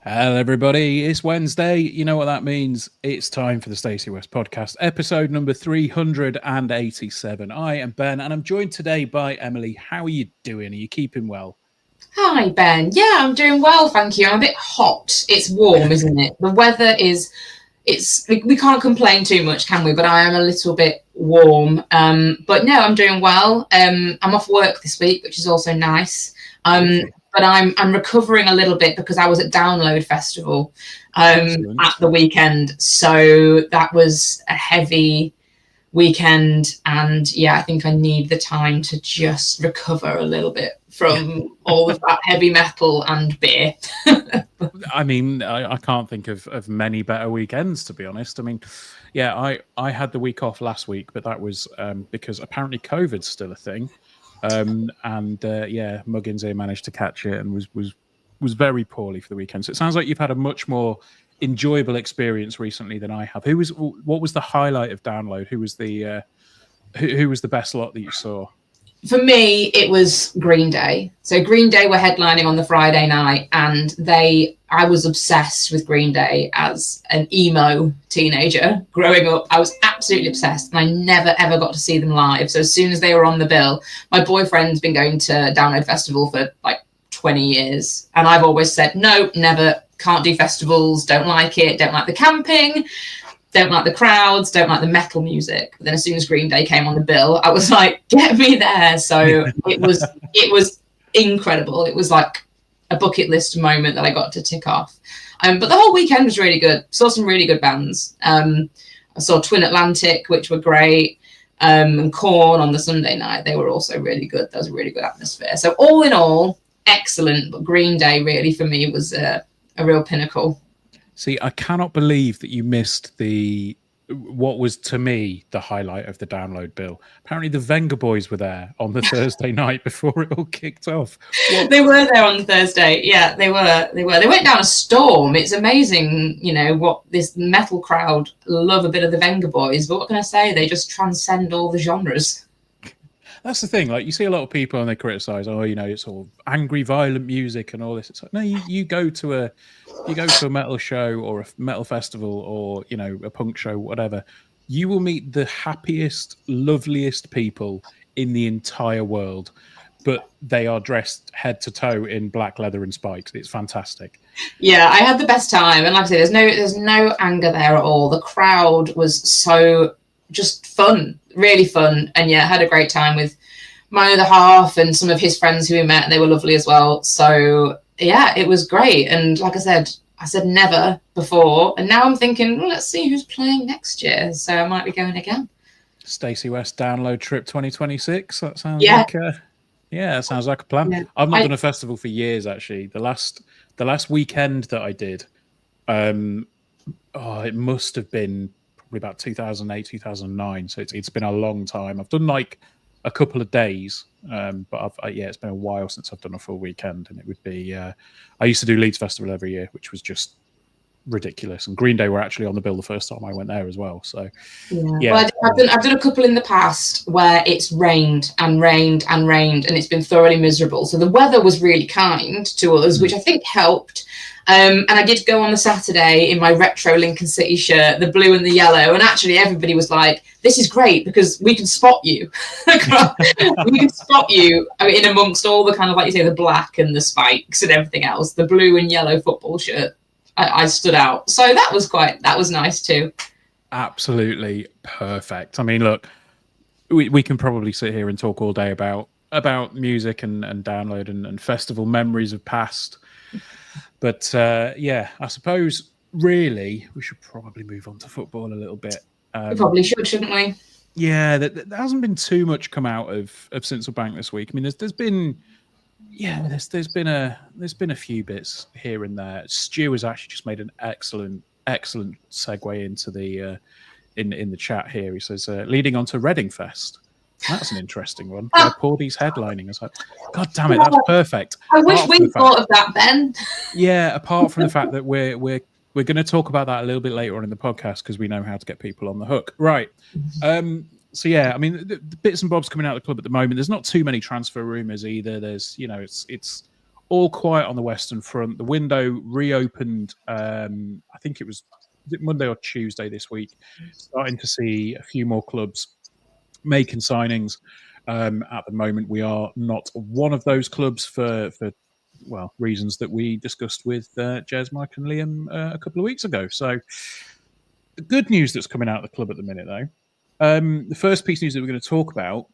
Hello, everybody. It's Wednesday. You know what that means. It's time for the Stacey West podcast, episode number 387. I am Ben, and I'm joined today by Emily. How are you doing? Are you keeping well? Hi, Ben. Yeah, I'm doing well, thank you. I'm a bit hot. It's warm, isn't it? The weather is... we can't complain too much, can we? But I am a little bit warm. But no, I'm doing well. I'm off work this week, which is also nice. But I'm recovering a little bit because I was at Download Festival at the weekend. So that was a heavy weekend. And yeah, I think I need the time to just recover a little bit from all of that heavy metal and beer. I mean, I can't think of many better weekends, to be honest. I mean, yeah, I had the week off last week, but that was because apparently COVID's still a thing. Yeah, Muggins here managed to catch it and was very poorly for the weekend. So it sounds like you've had a much more enjoyable experience recently than I have. What was the highlight of Download? Who was the best lot that you saw? For me, it was Green Day. So Green Day were headlining on the Friday night, and I was obsessed with Green Day as an emo teenager growing up. I was absolutely obsessed, and I never, ever got to see them live. So as soon as they were on the bill, my boyfriend's been going to Download Festival for like 20 years, and I've always said, no, never, can't do festivals, don't like it, don't like the camping, don't like the crowds, don't like the metal music. But then as soon as Green Day came on the bill, I was like, get me there. So it was incredible. It was like a bucket list moment that I got to tick off. But the whole weekend was really good. Saw some really good bands. I saw Twin Atlantic, which were great. And Korn on the Sunday night. They were also really good. There was a really good atmosphere. So all in all, excellent. But Green Day really for me was a real pinnacle. See, I cannot believe that you missed what was to me the highlight of the Download bill. Apparently the Venga Boys were there on the Thursday night before it all kicked off. They were there on the Thursday. Yeah, they were. They went down a storm. It's amazing, what this metal crowd love a bit of the Venga Boys, but what can I say? They just transcend all the genres. That's the thing. Like, you see a lot of people and they criticize, it's all angry, violent music and all this. It's like, no, you go to a metal show or a metal festival or a punk show, whatever. You will meet the happiest, loveliest people in the entire world, but they are dressed head to toe in black leather and spikes. It's fantastic. Yeah, I had the best time, and like I say, there's no anger there at all. The crowd was so just fun, really fun, and yeah, had a great time with my other half and some of his friends who we met, and they were lovely as well. So yeah, it was great. And like I said never before, and now I'm thinking, well, let's see who's playing next year. So I might be going again. Stacey West Download Trip 2026. That sounds like that sounds like a plan. Yeah. I've not done a festival for years, actually. The last weekend that I did, it must have been probably about 2008, 2009. So it's been a long time. I've done like a couple of days, but it's been a while since I've done a full weekend. And it would be, I used to do Leeds Festival every year, which was just ridiculous. And Green Day were actually on the bill the first time I went there as well. So yeah. Well, I've done a couple in the past where it's rained and rained and rained, and it's been thoroughly miserable. So the weather was really kind to us, which I think helped. And I did go on the Saturday in my retro Lincoln City shirt, the blue and the yellow. And actually everybody was like, this is great because we can spot you. We can spot you in amongst all the kind of, like you say, the black and the spikes and everything else. The blue and yellow football shirt, I stood out. So that was nice too. Absolutely perfect. I mean, look, we can probably sit here and talk all day about music and Download and festival memories of past. But I suppose really we should probably move on to football a little bit. We probably should, shouldn't we? Yeah, there hasn't been too much come out of Sincil Bank this week. I mean, there's been a few bits here and there. Stu has actually just made an excellent segue into the in the chat here. He says leading on to Reading Fest. That's an interesting one. Where Paudie's headlining. I was like, God damn it, that's perfect. I wish we thought of that, Ben. Yeah, apart from the fact that we're going to talk about that a little bit later on in the podcast because we know how to get people on the hook. Right. So yeah, I mean, the bits and bobs coming out of the club at the moment. There's not too many transfer rumours either. There's, it's all quiet on the Western Front. The window reopened. I think it was Monday or Tuesday this week. Starting to see a few more clubs making signings. At the moment, we are not one of those clubs for reasons that we discussed with Jez, Mike, and Liam a couple of weeks ago. So the good news that's coming out of the club at the minute, though. The first piece of news that we're going to talk about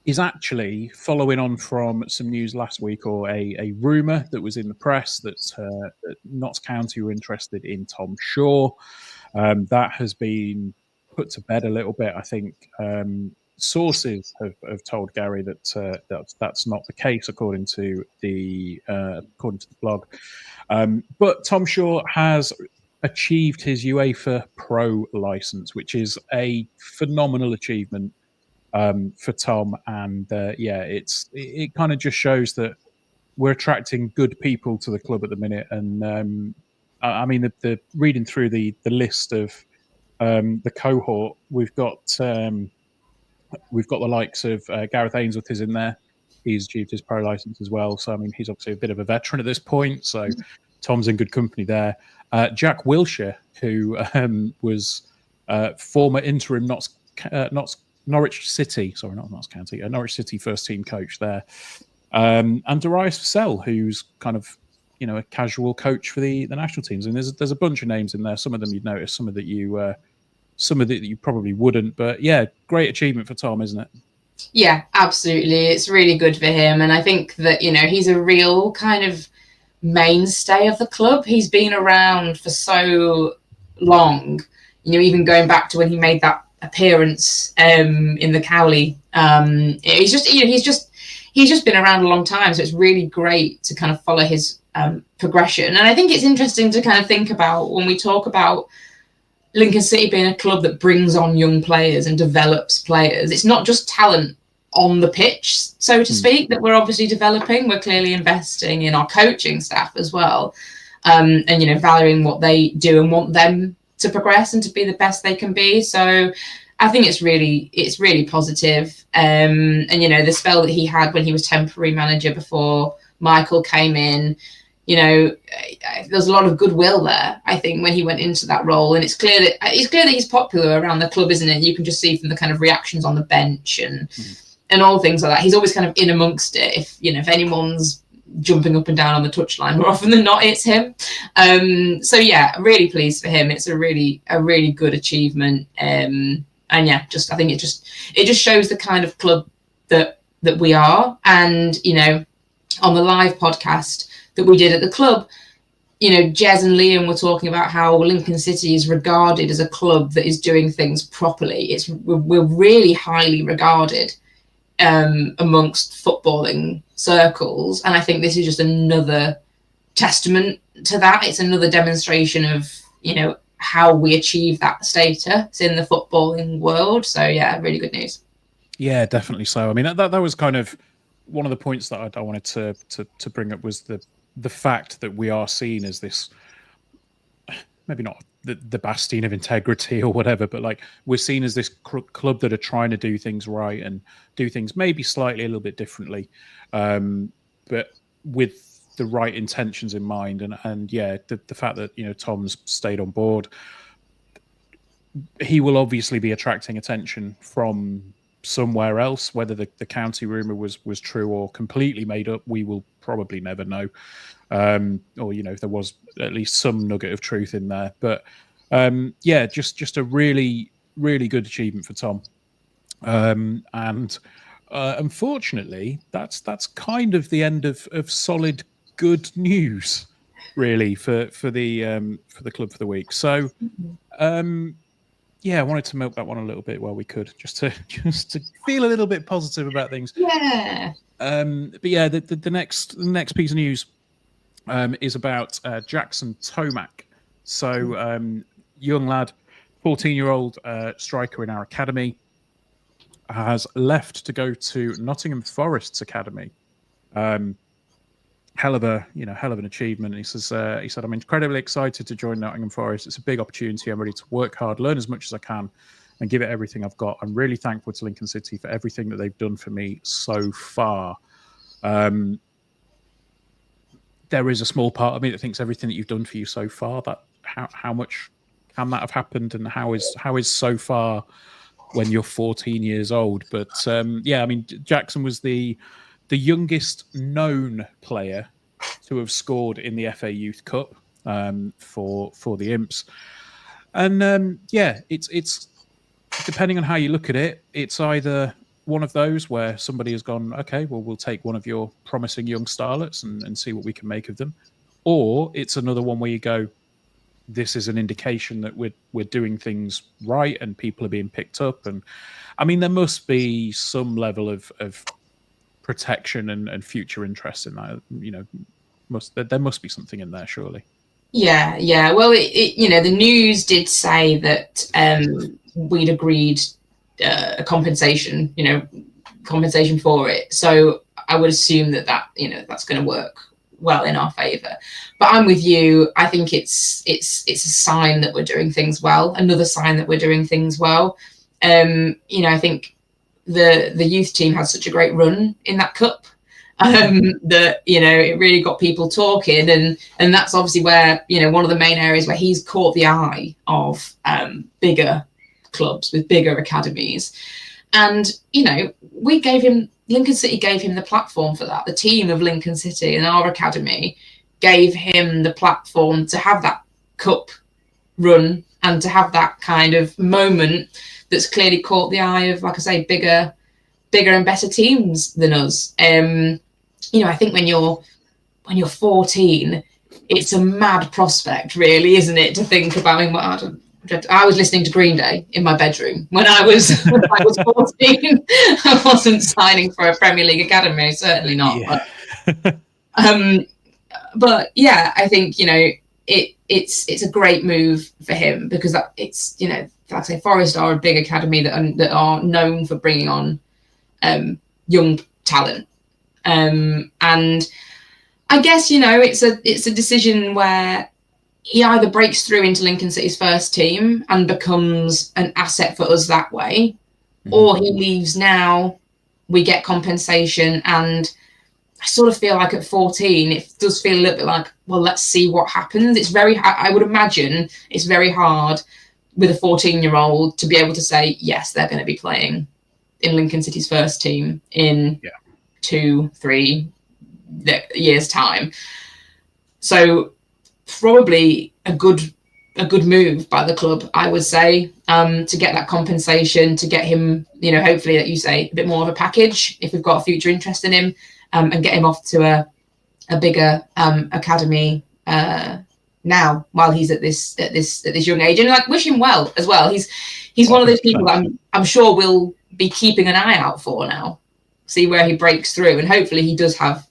is actually following on from some news last week, or a rumour that was in the press that Notts County were interested in Tom Shaw. That has been put to bed a little bit. I think sources have told Gary that that's not the case, according to the blog. But Tom Shaw has achieved his UEFA Pro license, which is a phenomenal achievement for Tom. And it kind of just shows that we're attracting good people to the club at the minute. And I mean, the reading through the list of the cohort, we've got the likes of Gareth Ainsworth is in there. He's achieved his pro license as well. So I mean, he's obviously a bit of a veteran at this point. So Tom's in good company there. Jack Wilshere, who was former interim Norwich City, sorry, not Notts County, Norwich City first team coach there. And Darius Vassell, who's kind of, a casual coach for the national teams. And there's a bunch of names in there. Some of them you'd notice, some of that you probably wouldn't. But yeah, great achievement for Tom, isn't it? Yeah, absolutely. It's really good for him. And I think that, he's a real kind of mainstay of the club. He's been around for so long, even going back to when he made that appearance in the Cowley. He's just been around a long time. So it's really great to kind of follow his progression. And I think it's interesting to kind of think about when we talk about Lincoln City being a club that brings on young players and develops players. It's not just talent on the pitch, so to speak, that we're obviously developing. We're clearly investing in our coaching staff as well, and valuing what they do and want them to progress and to be the best they can be. So I think it's really positive. And the spell that he had when he was temporary manager before Michael came in, there's a lot of goodwill there, I think, when he went into that role. And it's clear that he's popular around the club, isn't it? You can just see from the kind of reactions on the bench and all things like that. He's always kind of in amongst it. If anyone's jumping up and down on the touchline, more often than not, it's him. So yeah, I'm really pleased for him. It's a really good achievement. And yeah, I think it just shows the kind of club that we are. And on the live podcast that we did at the club, Jez and Liam were talking about how Lincoln City is regarded as a club that is doing things properly. We're really highly regarded amongst footballing circles, and I think this is just another testament to that. It's another demonstration of how we achieve that status in the footballing world. So yeah, really good news. Yeah, definitely so. I mean, that was kind of one of the points that I wanted to bring up, was the fact that we are seen as this, maybe not the bastion of integrity or whatever, but like we're seen as this club that are trying to do things right and do things maybe slightly a little bit differently, but with the right intentions in mind. And yeah, the fact that Tom's stayed on board, he will obviously be attracting attention from somewhere else. Whether the county rumor was true or completely made up, we will probably never know. Or if there was at least some nugget of truth in there. But yeah, just a really good achievement for Tom. And unfortunately, that's kind of the end of solid good news, really, for the club for the week. So yeah, I wanted to milk that one a little bit while we could, just to feel a little bit positive about things. Yeah. But yeah, the next piece of news is about Jackson Tomac. So young lad, 14-year-old striker in our academy. has left to go to Nottingham Forest's academy. Hell of an achievement. He said, I'm incredibly excited to join Nottingham Forest. It's a big opportunity. I'm ready to work hard, learn as much as I can, and give it everything I've got. I'm really thankful to Lincoln City for everything that they've done for me so far. There is a small part of me that thinks everything that you've done for you so far, that how much can that have happened, and how is so far when you're 14 years old? But yeah, I mean, Jackson was the youngest known player to have scored in the FA Youth Cup for the Imps, and yeah, it's depending on how you look at it, it's either one of those where somebody has gone, okay, well, we'll take one of your promising young starlets and see what we can make of them, or it's another one where you go, this is an indication that we're doing things right and people are being picked up. And I mean, there must be some level of protection and future interest in that. You know, there must be something in there, surely. Yeah. Well, the news did say that we'd agreed a compensation for it. So I would assume that that's going to work well in our favour. But I'm with you. I think it's a sign that we're doing things well. Another sign that we're doing things well. I think the youth team had such a great run in that cup that it really got people talking, and that's obviously where one of the main areas where he's caught the eye of bigger clubs with bigger academies. And Lincoln City gave him the platform for that. The team of Lincoln City and our academy gave him the platform to have that cup run and to have that kind of moment that's clearly caught the eye of, like I say, bigger and better teams than us. I think when you're 14, it's a mad prospect, really, isn't it, to think about. I was listening to Green Day in my bedroom when I was 14. I wasn't signing for a Premier League academy, certainly not. Yeah. But yeah, I think it's a great move for him, because it's like I say, Forest are a big academy that are known for bringing on young talent, and I guess it's a decision where he either breaks through into Lincoln City's first team and becomes an asset for us that way, or he leaves now, we get compensation, and I sort of feel like at 14, it does feel a little bit like, well, let's see what happens. It's I would imagine it's very hard with a 14-year-old to be able to say, yes, they're going to be playing in Lincoln City's first team in 2-3 years' time. So probably a good move by the club, I would say, to get that compensation, to get him, hopefully, that you say, a bit more of a package if we've got a future interest in him, and get him off to a bigger academy now while he's at this young age, and like wish him well as well. He's one of those people that I'm sure we'll be keeping an eye out for now, see where he breaks through, and hopefully he does have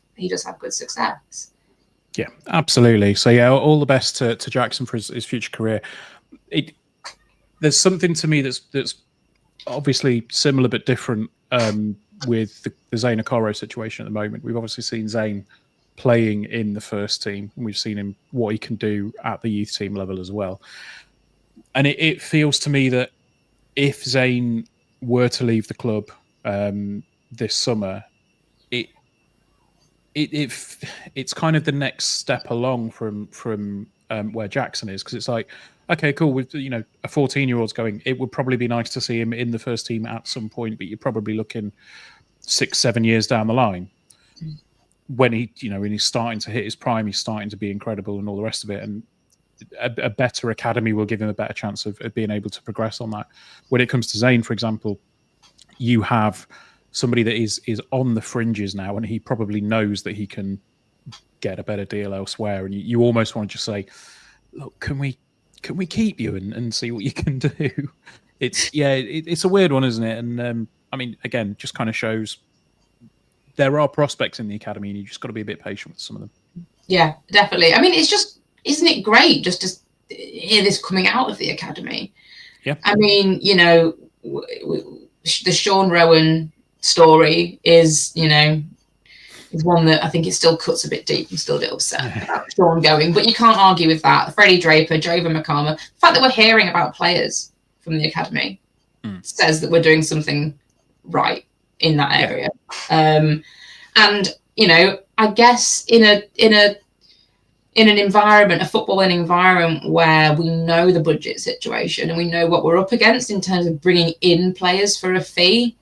good success. Yeah, absolutely. So yeah, all the best to Jackson for his future career. There's something to me that's obviously similar but different with the Zane Okoro situation at the moment. We've obviously seen Zane playing in the first team, and we've seen him what he can do at the youth team level as well. And it feels to me that if Zane were to leave the club this summer, it's kind of the next step along from where Jackson is, because it's like, okay, cool, with a 14-year-old's going, it would probably be nice to see him in the first team at some point, but you're probably looking 6-7 years down the line when he's starting to hit his prime, he's starting to be incredible and all the rest of it, and a better academy will give him a better chance of being able to progress on that. When it comes to Zane, for example, you have somebody that is on the fringes now, and he probably knows that he can get a better deal elsewhere. And you almost want to just say, look, can we keep you and see what you can do? It's a weird one, isn't it? And I mean, again, just kind of shows there are prospects in the academy, and you just got to be a bit patient with some of them. Yeah, definitely. I mean, it's just, isn't it great just to hear this coming out of the academy? Yeah. I mean, the Sean Rowan story is, is one that I think it still cuts a bit deep. I'm still a bit upset about Sean going, but you can't argue with that. Freddie Draper, Jovan McCarmer, the fact that we're hearing about players from the academy says that we're doing something right in that area. And I guess in an environment, a footballing environment where we know the budget situation and we know what we're up against in terms of bringing in players for a fee,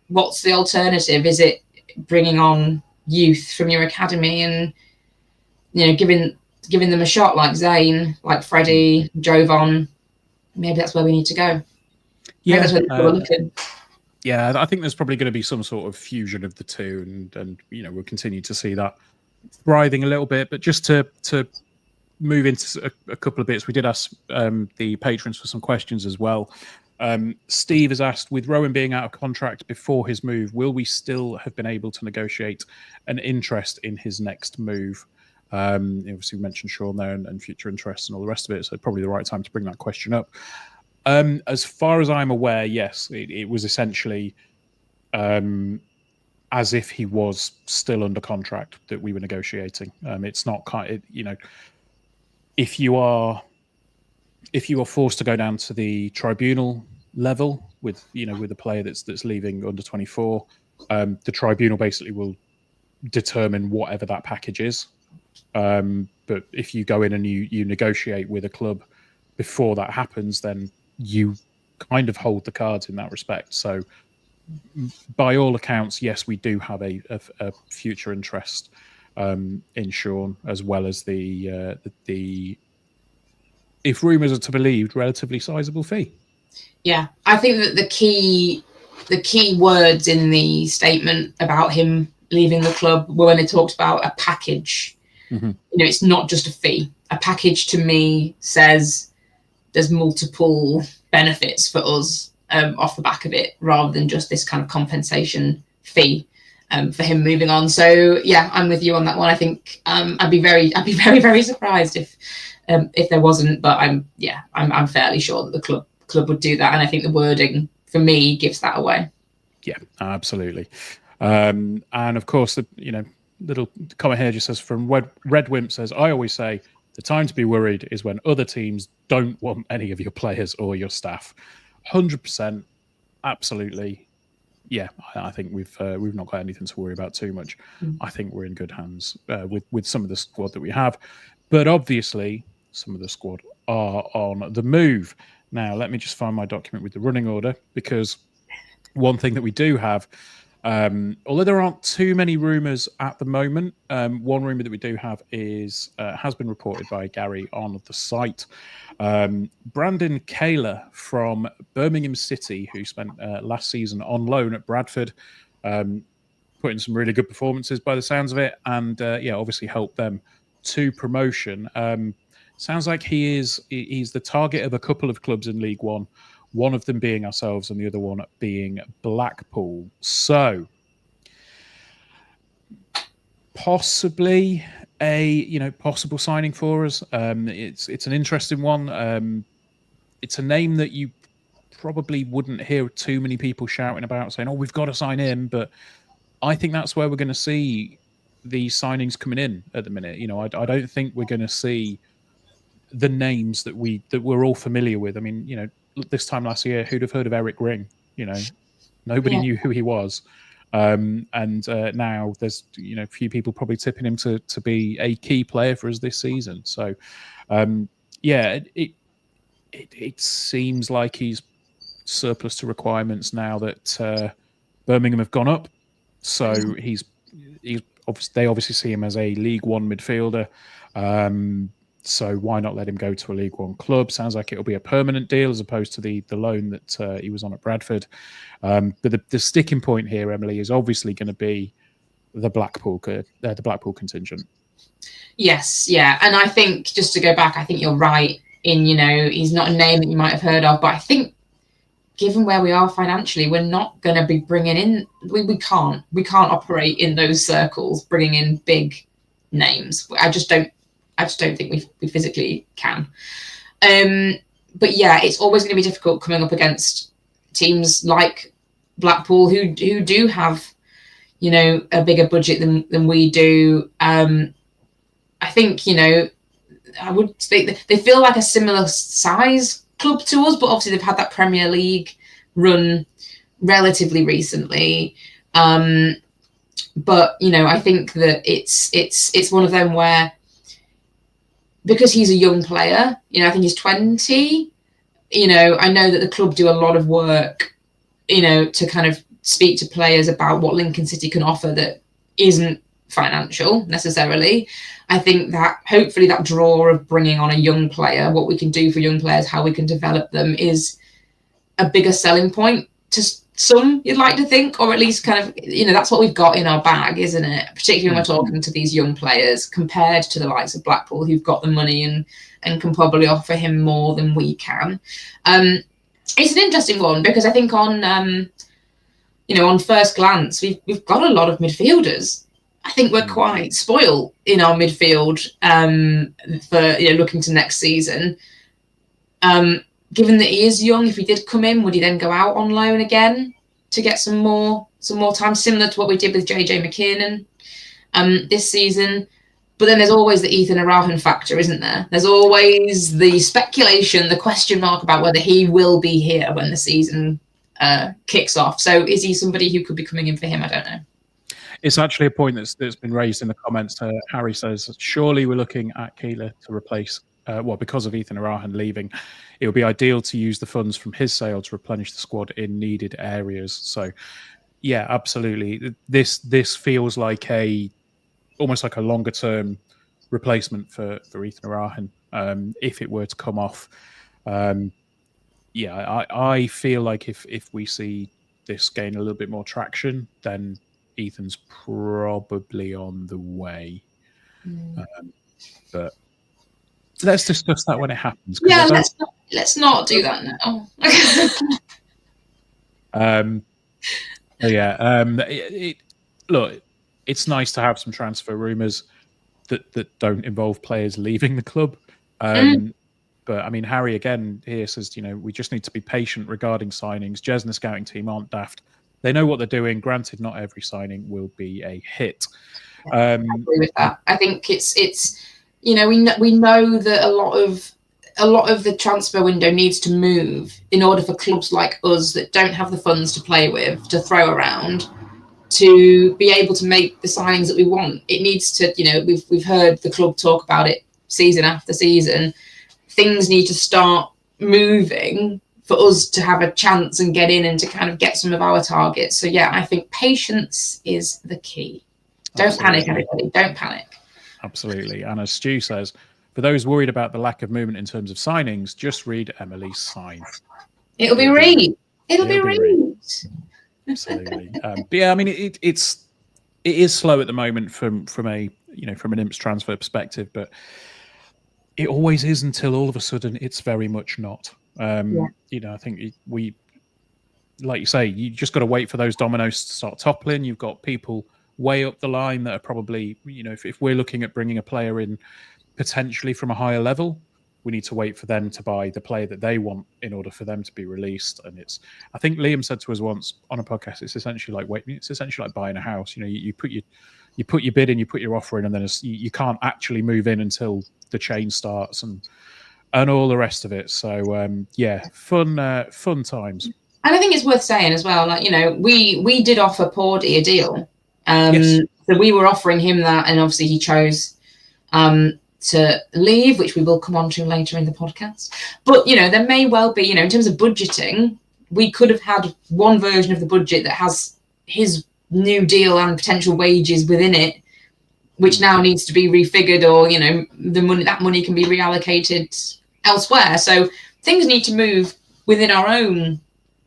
what's the alternative? Is it bringing on youth from your academy and giving them a shot, like Zane, like Freddie, Jovan? Maybe that's where we need to go. Yeah, that's where we're looking. Yeah, I think there's probably going to be some sort of fusion of the two, and we'll continue to see that thriving a little bit. But just to move into a couple of bits, we did ask the patrons for some questions as well. Steve has asked, with Rowan being out of contract before his move, will we still have been able to negotiate an interest in his next move? Obviously, we mentioned Sean there and future interests and all the rest of it, so probably the right time to bring that question up. As far as I'm aware, yes, it was essentially as if he was still under contract that we were negotiating. It's not if you are forced to go down to the tribunal level with a player that's leaving under 24, the tribunal basically will determine whatever that package is. But if you go in and you negotiate with a club before that happens, then you kind of hold the cards in that respect. So by all accounts, yes, we do have a future interest in Sean, as well as the if rumours are to be believed, relatively sizable fee. Yeah, I think that the key words in the statement about him leaving the club were when they talked about a package. Mm-hmm. It's not just a fee. A package to me says there's multiple benefits for us off the back of it, rather than just this kind of compensation fee for him moving on. So yeah, I'm with you on that one. I think I'd be very, very surprised if there wasn't, but I'm fairly sure that the club would do that, and I think the wording for me gives that away. Yeah, absolutely. And of course, the little comment here just says from Red Wimp says, I always say the time to be worried is when other teams don't want any of your players or your staff. 100%, absolutely. Yeah, I think we've not got anything to worry about too much. I think we're in good hands with some of the squad that we have, but obviously some of the squad are on the move. Now, let me just find my document with the running order, because one thing that we do have, although there aren't too many rumours at the moment, one rumour that we do have is has been reported by Gary on the site. Brandon Kaler from Birmingham City, who spent last season on loan at Bradford, put in some really good performances by the sounds of it, and obviously helped them to promotion. Sounds like he's the target of a couple of clubs in League One. One of them being ourselves and the other one being Blackpool. So possibly a possible signing for us. It's an interesting one. It's a name that you probably wouldn't hear too many people shouting about, saying, "Oh, we've got to sign him." But I think that's where we're going to see these signings coming in at the minute. I don't think we're going to see the names that we're all familiar with. I mean, this time last year, who'd have heard of Eric Ring? Nobody knew who he was. And now there's a few people probably tipping him to be a key player for us this season. So it seems like he's surplus to requirements now that Birmingham have gone up. So they obviously see him as a League One midfielder. So why not let him go to a League One club? Sounds like it'll be a permanent deal as opposed to the loan that he was on at Bradford. But the sticking point here, Emily, is obviously going to be the Blackpool contingent. Yes, yeah, and I think, just to go back, I think you're right in he's not a name that you might have heard of, but I think given where we are financially, we're not going to be bringing in. We can't operate in those circles, bringing in big names. I just don't think we physically can. But yeah, it's always going to be difficult coming up against teams like Blackpool, who do have, you know, a bigger budget than we do. I think, you know, I would say they feel like a similar size club to us, but obviously they've had that Premier League run relatively recently. But you know, I think that it's one of them where, because he's a young player, you know, I think he's 20. You know, I know that the club do a lot of work, you know, to kind of speak to players about what Lincoln City can offer that isn't financial necessarily. I think that hopefully that draw of bringing on a young player, what we can do for young players, how we can develop them, is a bigger selling point to some, you'd like to think, or at least kind of, you know, that's what we've got in our bag, isn't it? Particularly when we're talking to these young players compared to the likes of Blackpool, who've got the money and can probably offer him more than we can. It's an interesting one because I think on, you know, on first glance, we've got a lot of midfielders. I think we're quite spoiled in our midfield for, you know, looking to next season. Given that he is young, if he did come in, would he then go out on loan again to get some more time, similar to what we did with JJ McKiernan this season? But then there's always the Ethan Arahan factor, isn't there? There's always the speculation, the question mark about whether he will be here when the season kicks off. So is he somebody who could be coming in for him? I don't know. It's actually a point that's been raised in the comments. Harry says, surely we're looking at Keeler to replace, because of Ethan Arahan leaving, it would be ideal to use the funds from his sale to replenish the squad in needed areas. So, yeah, absolutely. This feels like almost like a longer term replacement for Ethan Arahan if it were to come off. I feel like if we see this gain a little bit more traction, then Ethan's probably on the way. But let's discuss that when it happens. Yeah, let's not do that now. Look, it's nice to have some transfer rumours that don't involve players leaving the club. But I mean, Harry again here says, you know, we just need to be patient regarding signings. Jez and the scouting team aren't daft. They know what they're doing. Granted, not every signing will be a hit. I agree with that. I think it's you know, we know that a lot of the transfer window needs to move in order for clubs like us that don't have the funds to play with, to throw around, to be able to make the signings that we want. It needs to, you know, we've heard the club talk about it season after season. Things need to start moving for us to have a chance and get in and to kind of get some of our targets. So yeah, I think patience is the key. Don't panic, everybody. Don't panic. Absolutely. And as Stu says, for those worried about the lack of movement in terms of signings, just read Emily's sign. It'll be read. It'll be read. Absolutely. But yeah, I mean, it is slow at the moment from an Imps transfer perspective, but it always is until all of a sudden it's very much not. You know, I think we, like you say, you just got to wait for those dominoes to start toppling. You've got people way up the line that are probably, you know, if we're looking at bringing a player in potentially from a higher level, we need to wait for them to buy the player that they want in order for them to be released. And I think Liam said to us once on a podcast, it's essentially like buying a house. You know, you put your bid in, you put your offer in, and then you can't actually move in until the chain starts and all the rest of it. So fun times. And I think it's worth saying as well, like, you know, we did offer Paudie a deal. Yes. So we were offering him that, and obviously he chose to leave, which we will come on to later in the podcast. But, you know, there may well be, you know, in terms of budgeting, we could have had one version of the budget that has his new deal and potential wages within it, which now needs to be refigured, or, you know, that money can be reallocated elsewhere. So things need to move within our own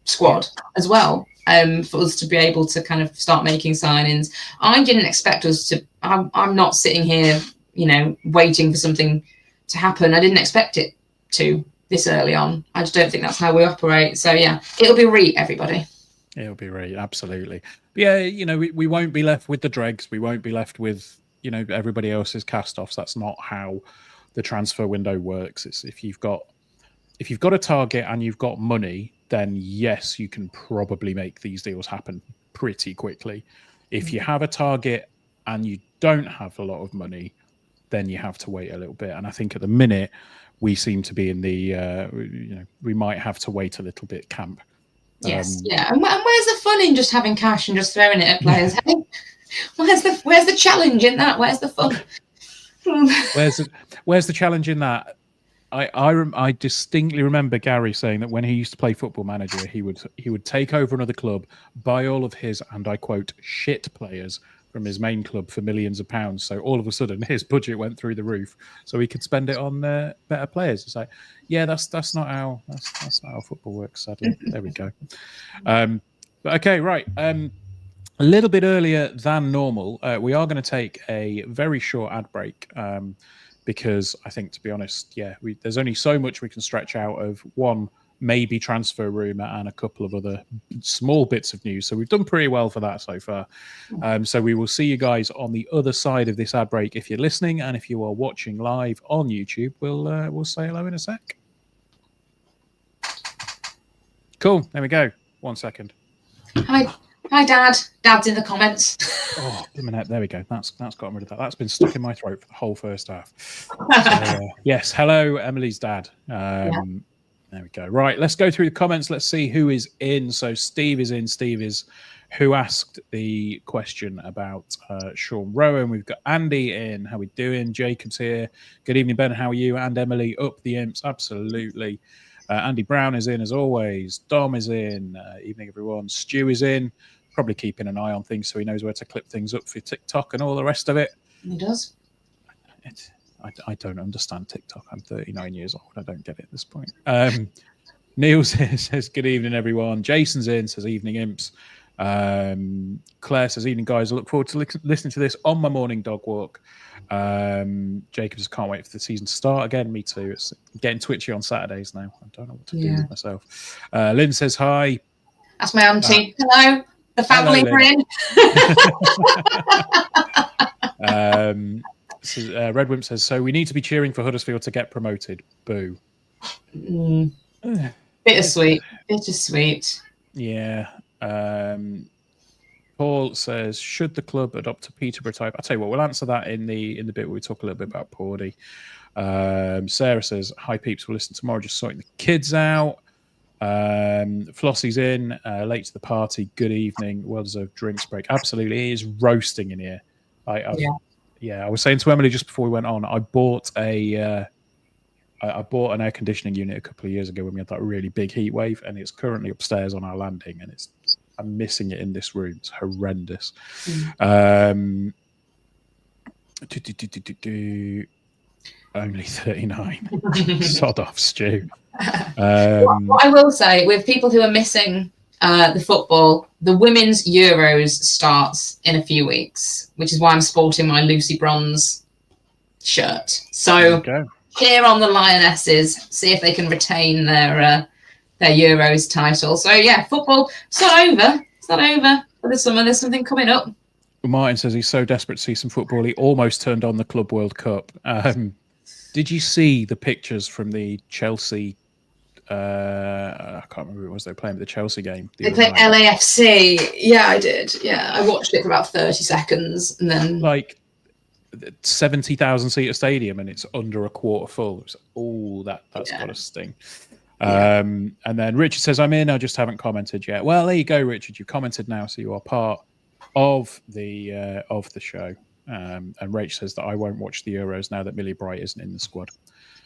squad as well, for us to be able to kind of start making signings. I didn't expect us to. I'm not sitting here, you know, waiting for something to happen. I didn't expect it to this early on. I just don't think that's how we operate. So yeah, it'll be re everybody. It'll be re, absolutely. But yeah, you know, we won't be left with the dregs. We won't be left with, you know, everybody else's cast-offs. That's not how the transfer window works. It's if you've got a target and you've got money, then yes, you can probably make these deals happen pretty quickly. If you have a target and you don't have a lot of money, then you have to wait a little bit. And I think at the minute we seem to be in the we might have to wait a little bit camp. Yes, yeah. And where's the fun in just having cash and just throwing it at players? Hey, where's the challenge in that? Where's the fun? Where's the challenge in that? I distinctly remember Gary saying that when he used to play Football Manager, he would take over another club, buy all of his, and I quote, shit players from his main club for millions of pounds. So all of a sudden his budget went through the roof, so he could spend it on better players. It's like, yeah, that's not how football works. Sadly, there we go. But okay, right. A little bit earlier than normal, we are going to take a very short ad break. Because I think, to be honest, there's only so much we can stretch out of one maybe transfer rumour and a couple of other small bits of news. So we've done pretty well for that so far. So we will see you guys on the other side of this ad break if you're listening, and if you are watching live on YouTube, we'll say hello in a sec. Cool. There we go. 1 second. Hi, Dad. Dad's in the comments. Oh, give me that. There we go. That's gotten rid of that. That's been stuck in my throat for the whole first half. So, yes. Hello, Emily's dad. There we go. Right. Let's go through the comments. Let's see who is in. So Steve is in. Steve is who asked the question about Sean Rowan. We've got Andy in. How we doing? Jacob's here. Good evening, Ben. How are you? And Emily, up the imps. Absolutely. Andy Brown is in as always. Dom is in. Evening, everyone. Stu is in. Probably keeping an eye on things so he knows where to clip things up for TikTok and all the rest of it. He does. I don't understand TikTok. I'm 39 years old. I don't get it at this point. Neil says, good evening, everyone. Jason's in, says evening imps. Claire says, evening, guys. I look forward to listening to this on my morning dog walk. Jacob just can't wait for the season to start again. Me too. It's getting twitchy on Saturdays now. I don't know what to do with myself. Lynn says, hi. That's my auntie. Hello. The family friend. Red Wimp says, so we need to be cheering for Huddersfield to get promoted. Boo. Bittersweet. Yeah. Paul says, should the club adopt a Peterborough type? I'll tell you what, we'll answer that in the bit where we talk a little bit about Paudie. Sarah says, hi peeps, we'll listen tomorrow, just sorting the kids out. Flossie's in, late to the party. Good evening. Well-deserved drinks break. Absolutely. It is roasting in here. I was saying to Emily just before we went on, I bought an air conditioning unit a couple of years ago when we had that really big heat wave, and it's currently upstairs on our landing, and I'm missing it in this room. It's horrendous. Only 39. Sod off, Stu. What I will say, with people who are missing the football, the women's Euros starts in a few weeks, which is why I'm sporting my Lucy Bronze shirt. So cheer on the Lionesses, see if they can retain their Euros title. So yeah, football, it's not over. It's not over for the summer. There's something coming up. Martin says he's so desperate to see some football, he almost turned on the Club World Cup. Did you see the pictures from the Chelsea? I can't remember who it was they were playing, but the Chelsea game. They played LAFC. Yeah, I did. Yeah, I watched it for about 30 seconds, and then 70,000 seater stadium, and it's under a quarter full. It was, that's got to sting. And then Richard says, I'm in. I just haven't commented yet. Well, there you go, Richard. You commented now, so you are part of the show. And Rach says that I won't watch the Euros now that Millie Bright isn't in the squad.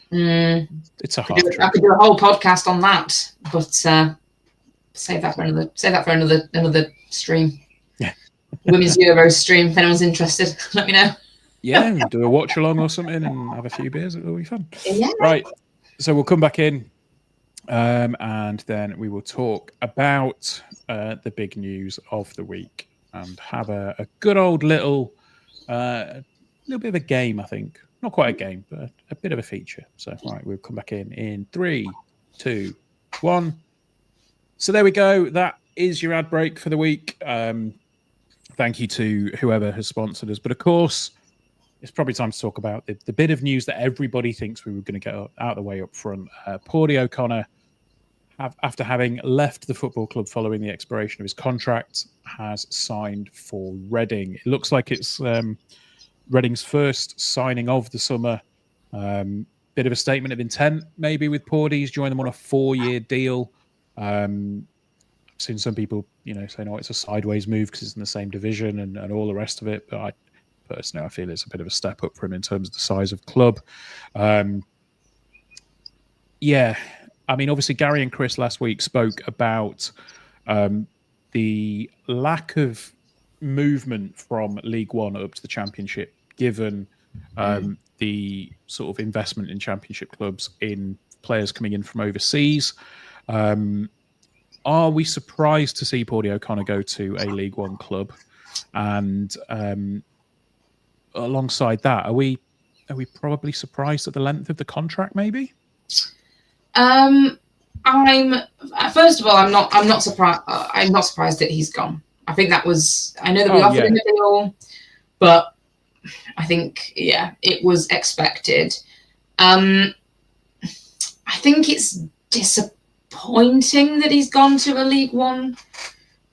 It's a hard. I could do a whole podcast on that, but save that for another stream. Yeah, Women's Euros stream. If anyone's interested, let me know. Yeah, do a watch along or something and have a few beers. It'll be fun. Yeah. Right. So we'll come back in, and then we will talk about the big news of the week and have a good old little bit of a game, I think. Not quite a game, but a bit of a feature. So, right, we'll come back in 3, 2, 1. So there we go. That is your ad break for the week. Thank you to whoever has sponsored us. But of course, it's probably time to talk about the bit of news that everybody thinks we were going to get out of the way up front. Paudie O'Connor after having left the football club following the expiration of his contract, has signed for Reading. It looks like it's Reading's first signing of the summer. Bit of a statement of intent, maybe, with Paudie. He's joined them on a 4-year deal. I've seen some people, say, no, it's a sideways move because it's in the same division and all the rest of it. But I personally feel it's a bit of a step up for him in terms of the size of club. I mean, obviously, Gary and Chris last week spoke about the lack of movement from League One up to the Championship, given the sort of investment in Championship clubs in players coming in from overseas. Are we surprised to see Paudie O'Connor go to a League One club? And alongside that, are we probably surprised at the length of the contract? Maybe. I'm first of all, I'm not surprised. I'm not surprised that he's gone. I think that was. I know that we offered him a deal, but I think it was expected. I think it's disappointing that he's gone to a League One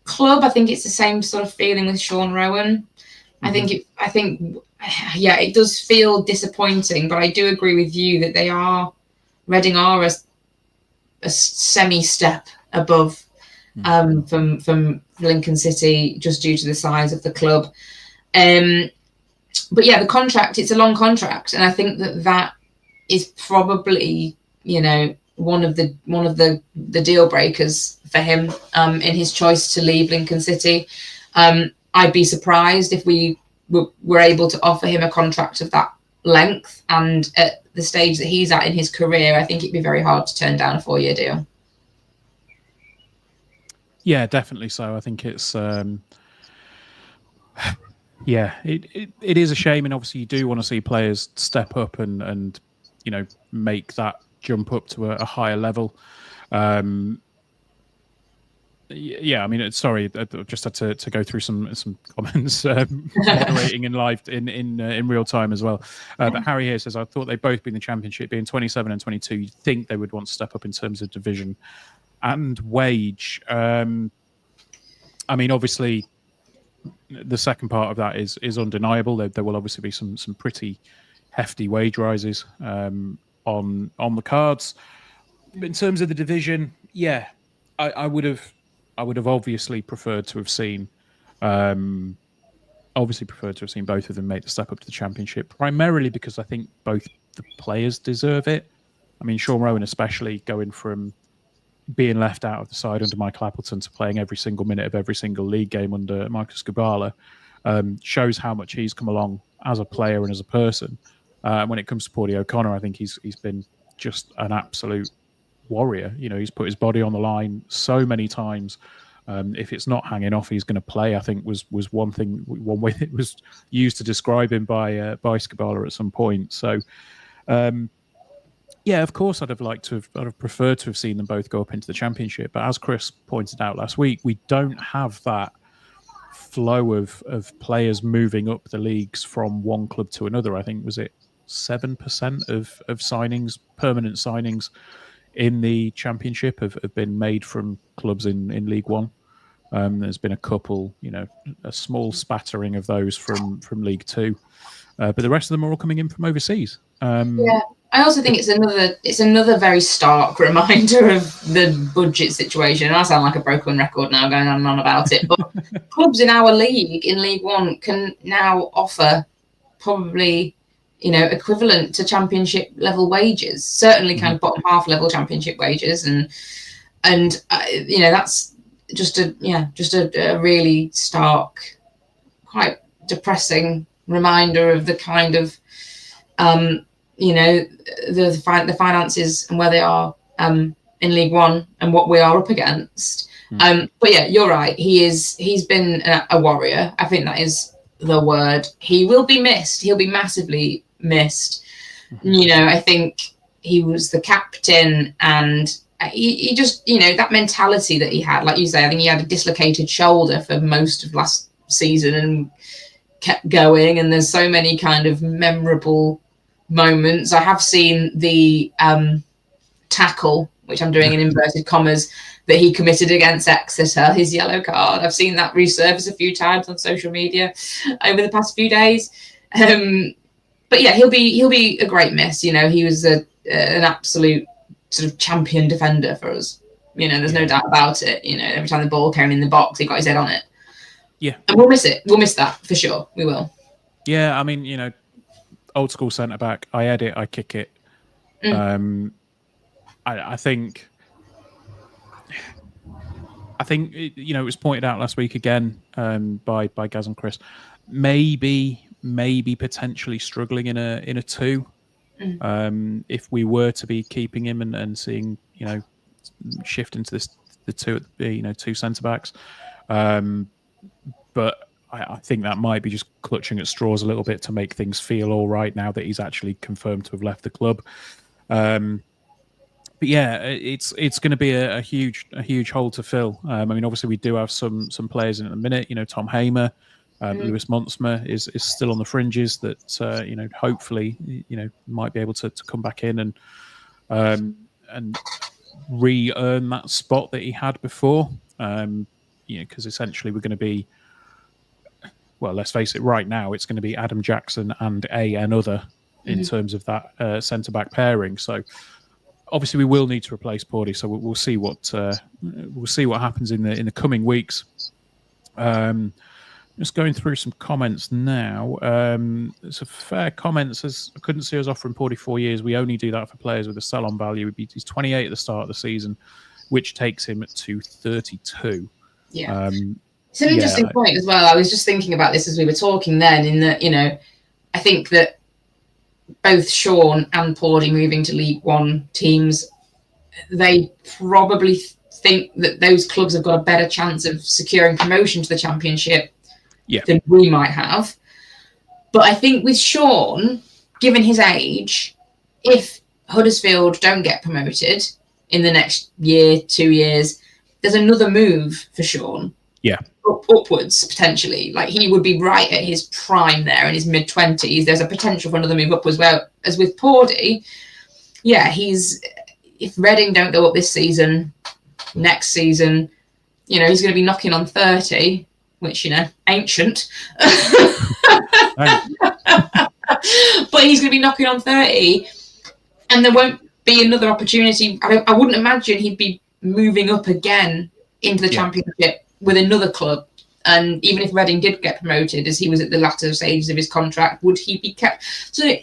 club. I think it's the same sort of feeling with Sean Rowan. Mm-hmm. It does feel disappointing, but I do agree with you that Reading are a semi-step above from Lincoln City, just due to the size of the club. But the contract, it's a long contract, and I think that is probably one of the deal breakers for him in his choice to leave Lincoln City. I'd be surprised if we were able to offer him a contract of that length, and at the stage that he's at in his career, I think it'd be very hard to turn down a 4-year deal. Yeah, definitely so. I think it's it is a shame, and obviously you do want to see players step up and make that jump up to a higher level. I mean, sorry, I just had to go through some comments, moderating in live in real time as well. But Harry here says, I thought they'd both be in the Championship, being 27 and 22. You'd think they would want to step up in terms of division and wage. I mean, obviously, the second part of that is undeniable. There will obviously be some pretty hefty wage rises on the cards. In terms of the division, I would have obviously preferred to have seen both of them make the step up to the Championship, primarily because I think both the players deserve it. I mean, Sean Rowan especially, going from being left out of the side under Michael Appleton to playing every single minute of every single league game under Marcus Gabala, shows how much he's come along as a player and as a person. When it comes to Paudie O'Connor, I think he's been just an absolute warrior. He's put his body on the line so many times. If it's not hanging off, he's going to play, I think was one way that was used to describe him by Scabala at some point. So of course I'd have preferred to have seen them both go up into the Championship, but as Chris pointed out last week, we don't have that flow of players moving up the leagues from one club to another. I think, was it 7% of signings, permanent signings in the Championship have been made from clubs in League One. There's been a couple, a small spattering of those from League Two, but the rest of them are all coming in from overseas. I also think it's another very stark reminder of the budget situation. And I sound like a broken record now, going on and on about it, but clubs in our league, in League One, can now offer probably equivalent to Championship level wages, certainly kind of bottom half level Championship wages, and that's just a really stark, quite depressing reminder of the kind of the finances and where they are in League One and what we are up against. But you're right. He's been a warrior. I think that is the word. He will be missed. He'll be massively missed. I think he was the captain, and he just, that mentality that he had, like you say, I think he had a dislocated shoulder for most of last season and kept going. And there's so many kind of memorable moments. I have seen the tackle which I'm doing in inverted commas, that he committed against Exeter, his yellow card. I've seen that resurface a few times on social media over the past few days. But yeah, he'll be a great miss. He was an absolute sort of champion defender for us. There's no doubt about it. Every time the ball came in the box, he got his head on it. Yeah. And we'll miss it. We'll miss that for sure. We will. Yeah, I mean, old school centre back. I edit, I kick it. I think it was pointed out last week again by Gaz and Chris. Maybe potentially struggling in a 2. If we were to be keeping him and seeing shift into the 2 centre backs, but I think that might be just clutching at straws a little bit to make things feel all right now that he's actually confirmed to have left the club. But yeah, it's going to be a huge hole to fill. I mean, obviously we do have some players in at the minute. Tom Hamer, Lewis Montsma is still on the fringes. That hopefully might be able to come back in and re-earn that spot that he had before. Because essentially we're going to be, well, let's face it, right now it's going to be Adam Jackson and another in terms of that centre-back pairing. So obviously we will need to replace Paudie. So we'll see what happens in the coming weeks. Just going through some comments now. It's a fair comment. Says, I couldn't see us offering Paudie 4 years. We only do that for players with a sell-on value. He's 28 at the start of the season, which takes him to 32. Yeah. It's an interesting point as well. I was just thinking about this as we were talking then, in that, I think that both Sean and Paudie moving to League One teams, they probably think that those clubs have got a better chance of securing promotion to the Championship than we might have. But I think with Sean, given his age, if Huddersfield don't get promoted in the next year, 2 years, there's another move for Sean. Yeah. Upwards, potentially. Like, he would be right at his prime there in his mid-20s. There's a potential for another move upwards. Well, as with Paudie, if Reading don't go up this season, next season, he's going to be knocking on 30, which, ancient. But he's going to be knocking on 30, and there won't be another opportunity. I wouldn't imagine he'd be moving up again into the Championship with another club. And even if Reading did get promoted, as he was at the latter stages of his contract, would he be kept? So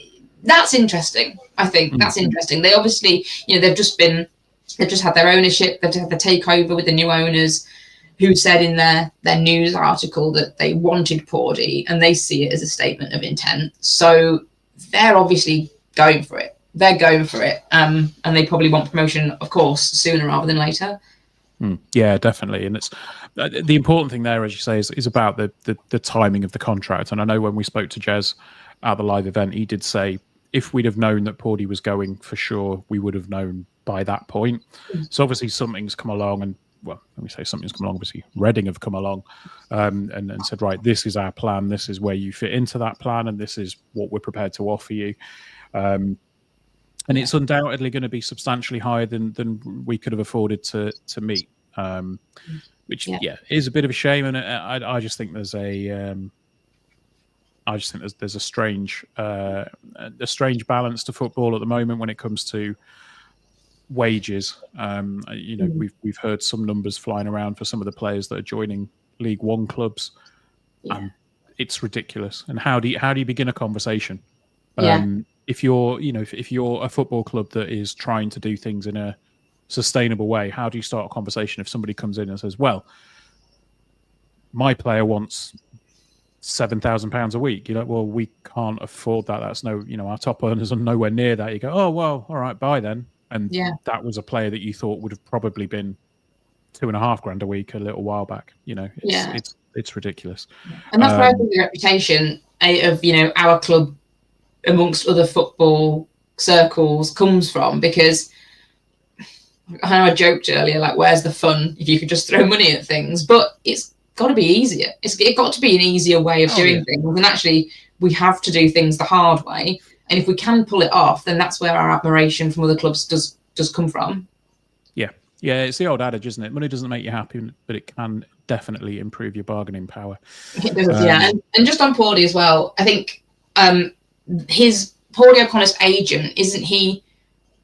that's interesting. I think that's interesting. They obviously, they've just had their ownership. They've had the takeover with the new owners, who said in their news article that they wanted Paudie, and they see it as a statement of intent. So they're obviously going for it. They're going for it. And they probably want promotion, of course, sooner rather than later. Yeah, definitely. And it's the important thing there, as you say, is about the timing of the contract. And I know when we spoke to Jez at the live event, he did say if we'd have known that Paudie was going, for sure, we would have known by that point. So obviously something's come along, and well, let me say something's come along. Obviously, Reading have come along and said, right, this is our plan. This is where you fit into that plan, and this is what we're prepared to offer you. And it's undoubtedly going to be substantially higher than we could have afforded to meet, which is a bit of a shame. And I just think there's there's a strange balance to football at the moment when it comes to wages. We've heard some numbers flying around for some of the players that are joining League One clubs, and it's ridiculous. And how do you begin a conversation? If you're a football club that is trying to do things in a sustainable way, how do you start a conversation if somebody comes in and says, well, my player wants £7,000 a week? You're like, well, we can't afford that. That's our top earners are nowhere near that. You go, oh, well, all right, bye then. And that was a player that you thought would have probably been $2,500 a week a little while back. It's ridiculous. And that's where I think the reputation of, our club amongst other football circles comes from, because I know I joked earlier, like, where's the fun if you could just throw money at things? But it's got to be easier. It's got to be an easier way of doing things. And actually, we have to do things the hard way. And if we can pull it off, then that's where our admiration from other clubs does come from. Yeah, it's the old adage, isn't it? Money doesn't make you happy, but it can definitely improve your bargaining power. It does, yeah. And just on Paudie as well, I think his Paudie O'Connor's agent, isn't he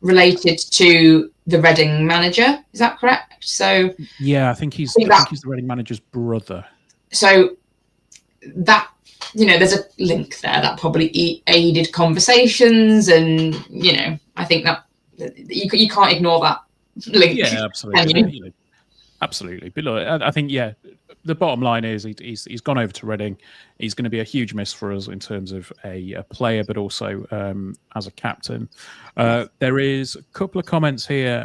related to the Reading manager? Is that correct? So yeah, I think he's the Reading manager's brother. So that, there's a link there that probably aided conversations, and I think that you can't ignore that link. Yeah, absolutely. Absolutely. But look, I think, the bottom line is he's gone over to Reading. He's going to be a huge miss for us in terms of a player, but also as a captain. There is a couple of comments here.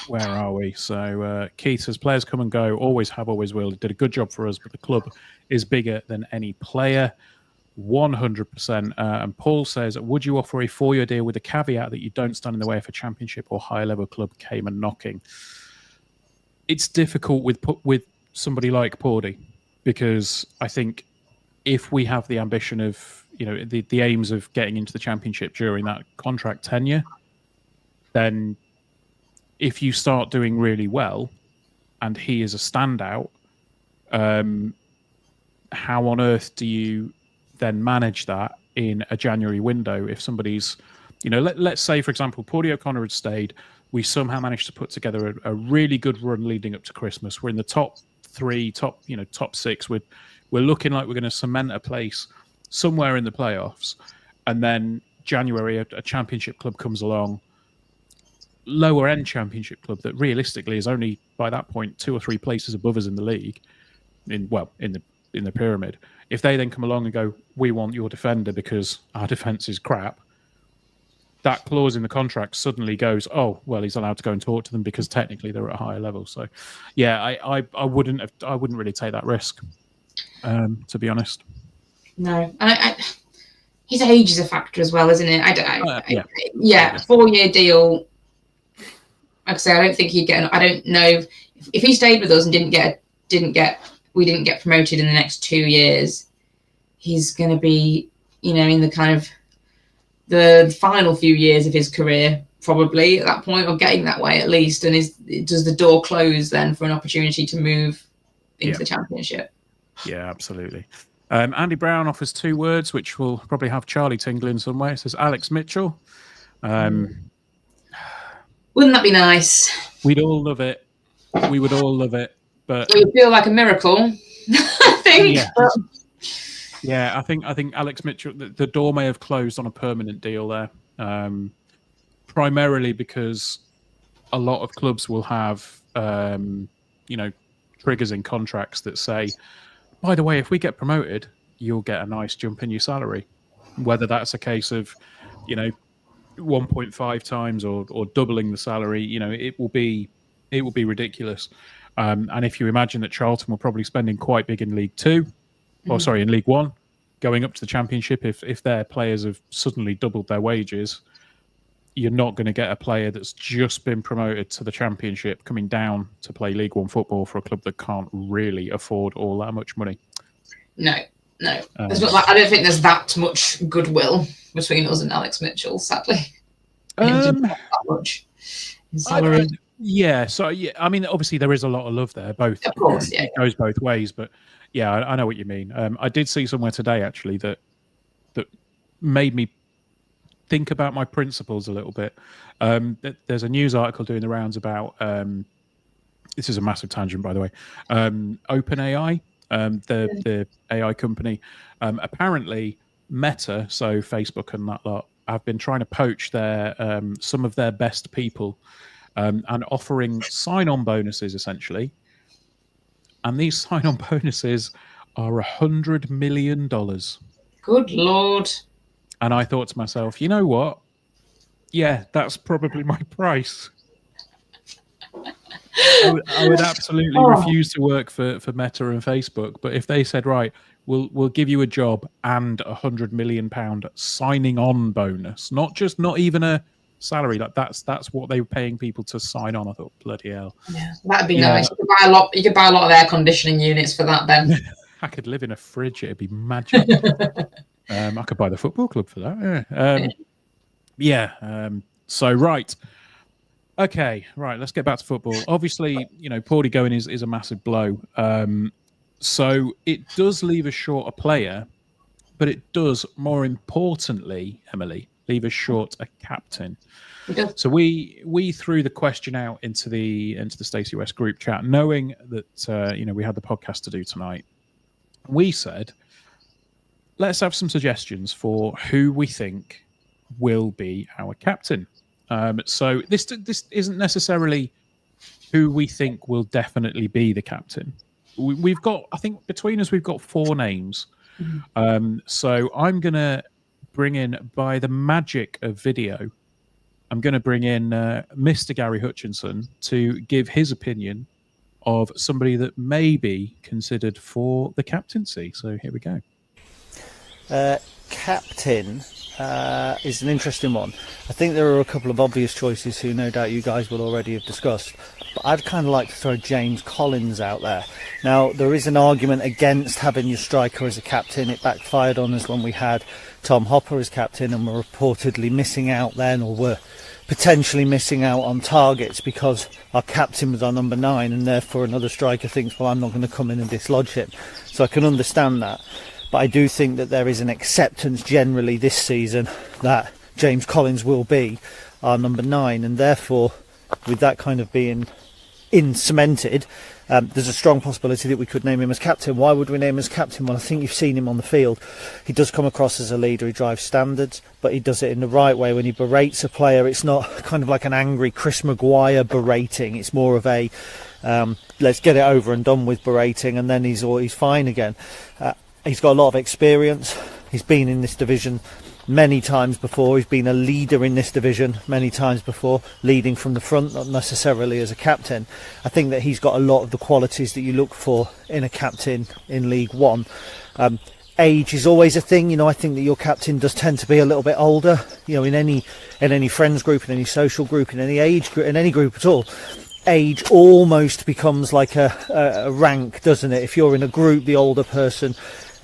Where are we? So Keith says, players come and go, always have, always will. Did a good job for us, but the club is bigger than any player. 100%. And Paul says, would you offer a 4-year deal with the caveat that you don't stand in the way if a championship or higher level club came and knocking? It's difficult with somebody like Paudie, because I think if we have the ambition of, the aims of getting into the championship during that contract tenure, then if you start doing really well and he is a standout, how on earth do you then manage that in a January window if somebody's, let's say, for example, Paudie O'Connor had stayed, we somehow managed to put together a really good run leading up to Christmas. We're in the top 3, top 6. We're looking like we're going to cement a place somewhere in the playoffs. And then January, a championship club comes along, lower end championship club that realistically is only by that point 2 or 3 places above us in the league, in the pyramid. If they then come along and go, we want your defender because our defense is crap, that clause in the contract suddenly goes, oh well, he's allowed to go and talk to them because technically they're at a higher level. So yeah, I wouldn't really take that risk, to be honest. No, and his age is a factor as well, isn't it? 4-year deal. Like I say, I don't think he'd get. I don't know if he stayed with us and we didn't get promoted in the next 2 years. He's going to be, in the kind of the final few years of his career, probably at that point, or getting that way at least. And does the door close then for an opportunity to move into the championship? Yeah, absolutely. Andy Brown offers 2 words, which will probably have Charlie tingling somewhere. It says Alex Mitchell. Wouldn't that be nice? We'd all love it. We would all love it, but it would feel like a miracle. I think. Yeah, I think Alex Mitchell. The door may have closed on a permanent deal there, primarily because a lot of clubs will have, triggers in contracts that say, by the way, if we get promoted, you'll get a nice jump in your salary. Whether that's a case of, 1.5 times or doubling the salary, it will be ridiculous. And if you imagine that Charlton were probably spending quite big in League Two, in League One, going up to the Championship, if their players have suddenly doubled their wages, you're not going to get a player that's just been promoted to the Championship coming down to play League One football for a club that can't really afford all that much money. No. There's not I don't think there's that much goodwill between us and Alex Mitchell, sadly. Not that much in salary. I mean, obviously there is a lot of love there. Both, of course, it goes both ways. But yeah, I know what you mean. I did see somewhere today actually that made me think about my principles a little bit. There's a news article doing the rounds about. This is a massive tangent, by the way. OpenAI, the AI company, apparently Meta, so Facebook and that lot, have been trying to poach their some of their best people and offering sign-on bonuses essentially. And these sign-on bonuses are $100 million. Good Lord. And I thought to myself, you know what? Yeah, that's probably my price. I would absolutely refuse to work for Meta and Facebook. But if they said, right, we'll give you a job and £100 million signing on bonus, not even a salary, like that's what they were paying people to sign on. I thought, bloody hell. Yeah, that'd be nice. You could buy a lot of air conditioning units for that, Ben. I could live in a fridge, it'd be magic. I could buy the football club for that. So right. Okay, right. Let's get back to football. Obviously, Paudie going is a massive blow. So it does leave us short a player, but it does, more importantly, Emily, leave us short a captain. So we threw the question out into the Stacey West group chat, knowing that we had the podcast to do tonight. We said, let's have some suggestions for who we think will be our captain. So this isn't necessarily who we think will definitely be the captain. We've got, I think, between us, we've got 4 names. So I'm going to bring in, by the magic of video, I'm going to bring in Mr. Gary Hutchinson to give his opinion of somebody that may be considered for the captaincy. So here we go. Captain is an interesting one. I think there are a couple of obvious choices who no doubt you guys will already have discussed, but I'd kind of like to throw James Collins out there. Now, there is an argument against having your striker as a captain. It backfired on us when we had Tom Hopper as captain and were reportedly missing out then, or were potentially missing out on targets because our captain was our number 9, and therefore another striker thinks, well, I'm not going to come in and dislodge him. So I can understand that. But I do think that there is an acceptance generally this season that James Collins will be our number 9, and therefore, with that kind of being cemented, there's a strong possibility that we could name him as captain. Why would we name him as captain? Well, I think you've seen him on the field. He does come across as a leader. He drives standards, but he does it in the right way. When he berates a player, it's not kind of like an angry Chris Maguire berating. It's more of a let's get it over and done with berating, and then he's fine again. He's got a lot of experience. He's been in this division many times before. He's been a leader in this division many times before, leading from the front, not necessarily as a captain. I think that he's got a lot of the qualities that you look for in a captain in League One. Age is always a thing. I think that your captain does tend to be a little bit older. In any friends group, in any social group, in any age group, in any group at all. Age almost becomes like a rank, doesn't it? If you're in a group, the older person,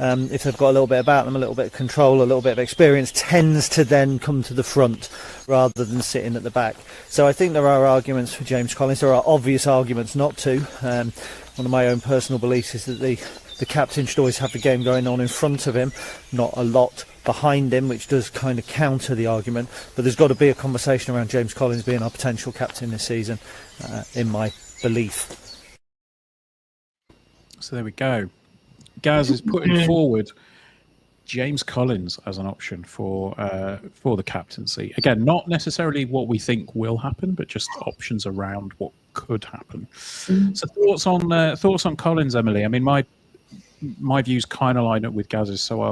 if they've got a little bit about them, a little bit of control, a little bit of experience, tends to then come to the front rather than sitting at the back. So I think there are arguments for James Collins. There are obvious arguments not to. One of my own personal beliefs is that the captain should always have the game going on in front of him, not a lot behind him, which does kind of counter the argument. But there's got to be a conversation around James Collins being our potential captain this season, in my belief. So there we go. Gaz is putting forward James Collins as an option for the captaincy. Again, not necessarily what we think will happen, but just options around what could happen. So thoughts on Collins, Emily? I mean, my views kind of line up with Gaz's, so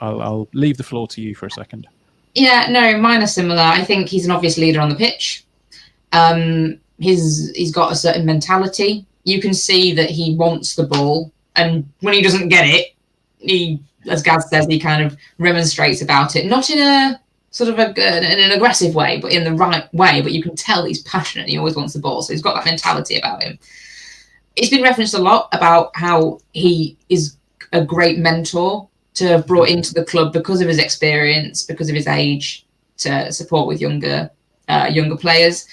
I'll leave the floor to you for a second. Yeah, no, mine are similar. I think he's an obvious leader on the pitch. He's got a certain mentality. You can see that he wants the ball, and when he doesn't get it, he, as Gaz says, he kind of remonstrates about it, not in a sort of in an aggressive way, but in the right way. But you can tell he's passionate. He always wants the ball, so he's got that mentality about him. It's been referenced a lot about how he is a great mentor to have brought into the club because of his experience, because of his age, to support with younger players.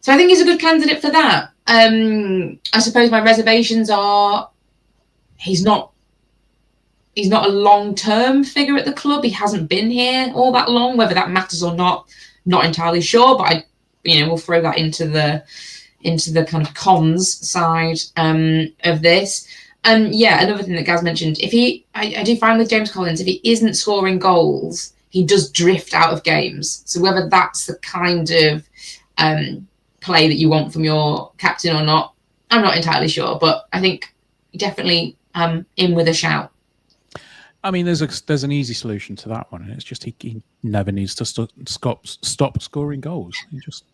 So I think he's a good candidate for that. I suppose my reservations are he's not a long-term figure at the club. He hasn't been here all that long. Whether that matters or not entirely sure. But we'll throw that into the kind of cons side of this. And yeah, another thing that Gaz mentioned, I do find with James Collins, if he isn't scoring goals, he does drift out of games. So whether that's the kind of play that you want from your captain or not, I'm not entirely sure. But I think definitely in with a shout. I mean, there's an easy solution to that one, and it's just he never needs to stop scoring goals.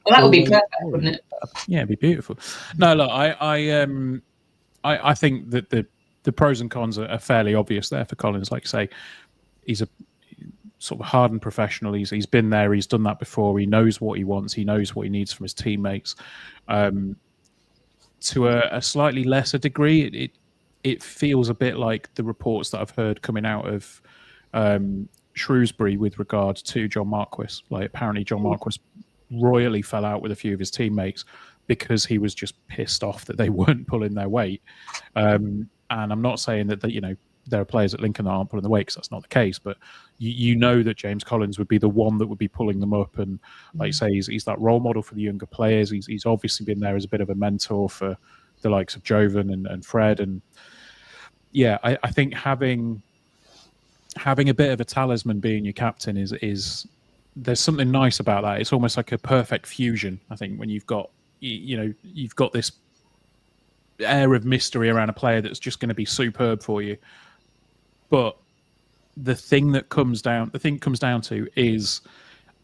That would be perfect, wouldn't it? Yeah, it'd be beautiful. No, look, I think that the pros and cons are fairly obvious there for Collins. Like I say, he's a sort of hardened professional. He's been there. He's done that before. He knows what he wants. He knows what he needs from his teammates. To a slightly lesser degree, it feels a bit like the reports that I've heard coming out of Shrewsbury with regards to John Marquis. Like, apparently John Marquis royally fell out with a few of his teammates because he was just pissed off that they weren't pulling their weight. And I'm not saying that there are players at Lincoln that aren't pulling the weight, because that's not the case. But you know that James Collins would be the one that would be pulling them up, and like you say, he's that role model for the younger players. He's obviously been there as a bit of a mentor for the likes of Jovan and Fred, and yeah, I think having a bit of a talisman being your captain is there's something nice about that. It's almost like a perfect fusion. I think when you've got you've got this air of mystery around a player that's just going to be superb for you, but the thing comes down to is,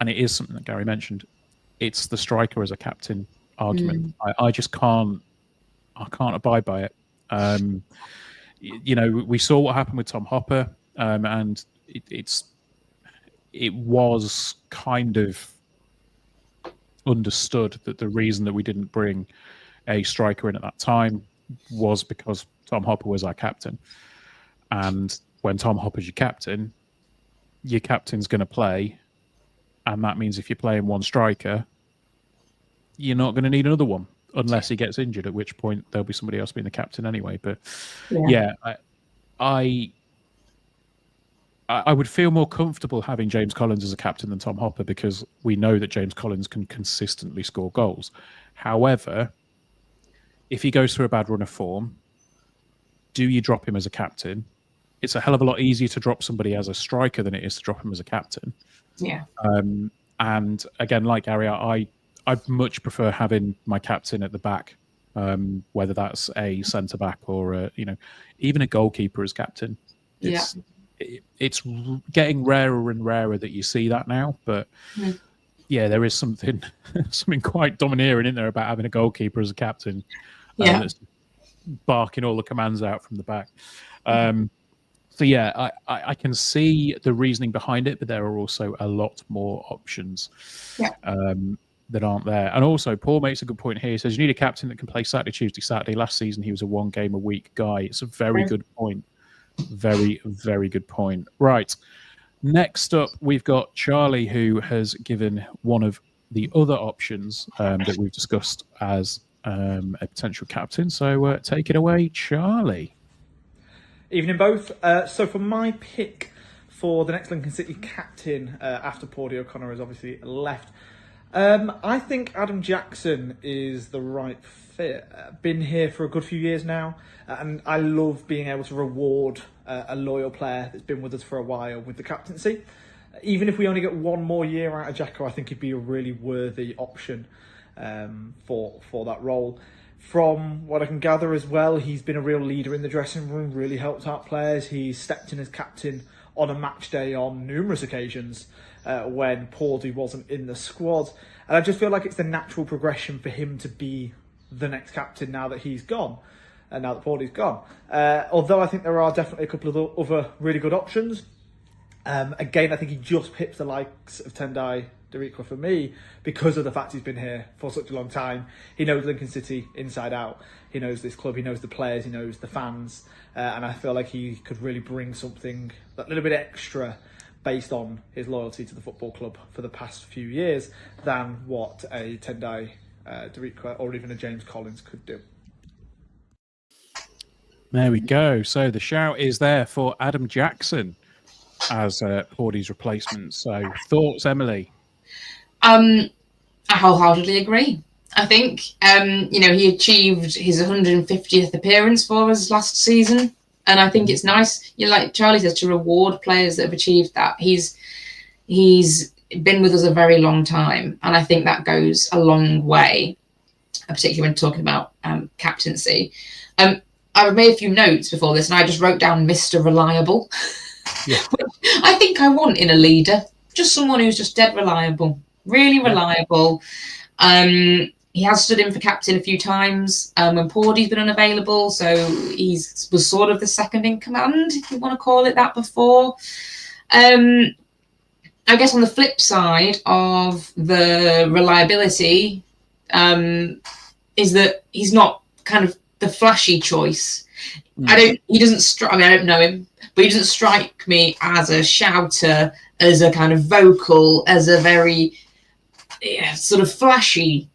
and it is something that Gary mentioned, it's the striker as a captain argument. I just can't abide by it. We saw what happened with Tom Hopper, and it was kind of understood that the reason that we didn't bring a striker in at that time was because Tom Hopper was our captain. And when Tom Hopper's your captain's going to play, and that means if you're playing one striker, you're not going to need another one unless he gets injured, at which point there'll be somebody else being the captain anyway. But I would feel more comfortable having James Collins as a captain than Tom Hopper, because we know that James Collins can consistently score goals. However, if he goes through a bad run of form, do you drop him as a captain? It's a hell of a lot easier to drop somebody as a striker than it is to drop him as a captain. Yeah. And again, like Gary, I'd much prefer having my captain at the back, whether that's a centre back or even a goalkeeper as captain. It's getting rarer and rarer that you see that now, but there is something quite domineering in there about having a goalkeeper as a captain. That's barking all the commands out from the back. I can see the reasoning behind it, but there are also a lot more options that aren't there. And also, Paul makes a good point here. He says, you need a captain that can play Saturday, Tuesday, Saturday. Last season, he was a one-game-a-week guy. It's a very good point. Very, very good point. Right. Next up, we've got Charlie, who has given one of the other options that we've discussed as a potential captain. So take it away, Charlie. Evening, both. So for my pick for the next Lincoln City captain after Paudie O'Connor has obviously left, I think Adam Jackson is the right fit. Been here for a good few years now, and I love being able to reward a loyal player that's been with us for a while with the captaincy. Even if we only get one more year out of Jacko, I think he'd be a really worthy option for that role. From what I can gather as well, he's been a real leader in the dressing room, really helped out players. He's stepped in as captain on a match day on numerous occasions when Paudie wasn't in the squad. And I just feel like it's the natural progression for him to be the next captain now that he's gone, and now that Paudie's gone. Although I think there are definitely a couple of other really good options. Again, I think he just pips the likes of Tendai Darikwa for me because of the fact he's been here for such a long time. He knows Lincoln City inside out. He knows this club. He knows the players. He knows the fans. And I feel like he could really bring something that little bit extra based on his loyalty to the football club for the past few years than what a Tendai Darikwa or even a James Collins could do. There we go. So the shout is there for Adam Jackson as Paudie's replacement. So thoughts, Emily? I wholeheartedly agree. I think, he achieved his 150th appearance for us last season. And I think it's nice, like Charlie says, to reward players that have achieved that. He's been with us a very long time. And I think that goes a long way, particularly when talking about captaincy. I've made a few notes before this, and I just wrote down Mr. Reliable. Yeah. I think I want in a leader, just someone who's just dead reliable, really reliable. He has stood in for captain a few times when Paudie's been unavailable, so was sort of the second in command, if you want to call it that, before. I guess on the flip side of the reliability is that he's not kind of the flashy choice. I don't know him, but he doesn't strike me as a shouter, as a kind of vocal, as a very, sort of flashy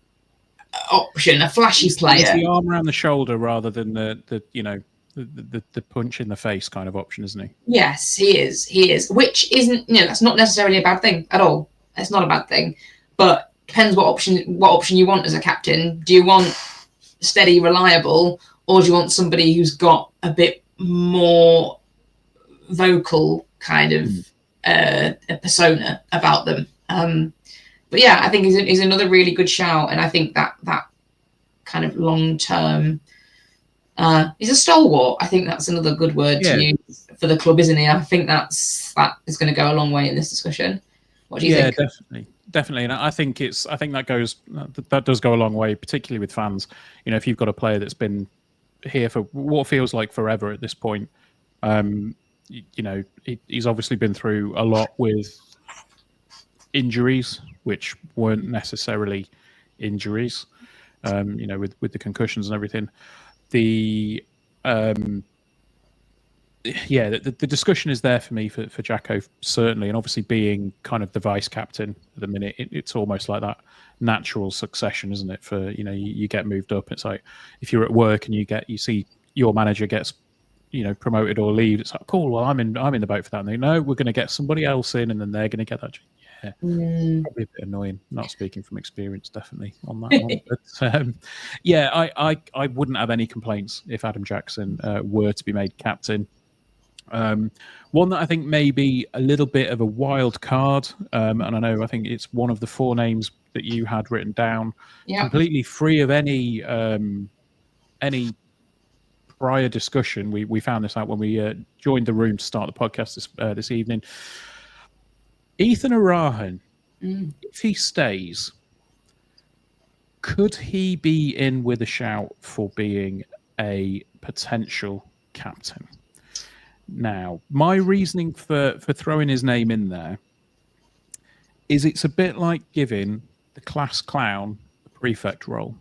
option, a flashy player. It's the arm around the shoulder rather than the punch in the face kind of option, isn't he? Yes, he is. Which isn't, that's not necessarily a bad thing at all. It's not a bad thing, but depends what option you want as a captain. Do you want steady, reliable, or do you want somebody who's got a bit more vocal kind of a persona about them? But yeah, I think he's another really good shout, and I think that kind of long term. He's a stalwart. I think that's another good word to use for the club, isn't he? I think that is going to go a long way in this discussion. What do you think? Yeah, definitely, and I think that does go a long way, particularly with fans. If you've got a player that's been here for what feels like forever at this point, he's obviously been through a lot with injuries, which weren't necessarily injuries. With the concussions and everything. The discussion is there for me for Jacko, certainly, and obviously being kind of the vice captain at the minute, it's almost like that natural succession, isn't it? For you get moved up. It's like if you're at work and you see your manager gets promoted or leave, it's like, cool, well I'm in the boat for that. And they know we're going to get somebody else in, and then they're going to get that. Yeah, probably a bit annoying. Not speaking from experience, definitely on that one. But I wouldn't have any complaints if Adam Jackson were to be made captain. One that I think may be a little bit of a wild card, and I think it's one of the 4 names that you had written down, completely free of any prior discussion. We found this out when we joined the room to start the podcast this evening. Ethan Arahan, if he stays, could he be in with a shout for being a potential captain? Now, my reasoning for throwing his name in there is it's a bit like giving the class clown the prefect role.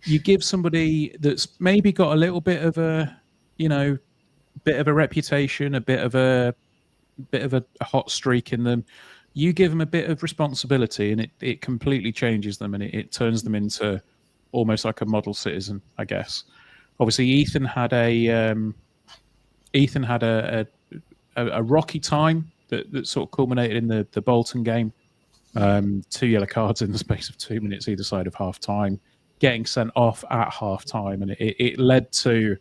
You give somebody that's maybe got a little bit of a reputation, a bit of a hot streak in them. You give them a bit of responsibility, and it completely changes them, and it turns them into almost like a model citizen, I guess. Obviously, Ethan had a rocky time that sort of culminated in the Bolton game. 2 yellow cards in the space of 2 minutes either side of half time, getting sent off at half time, and it led to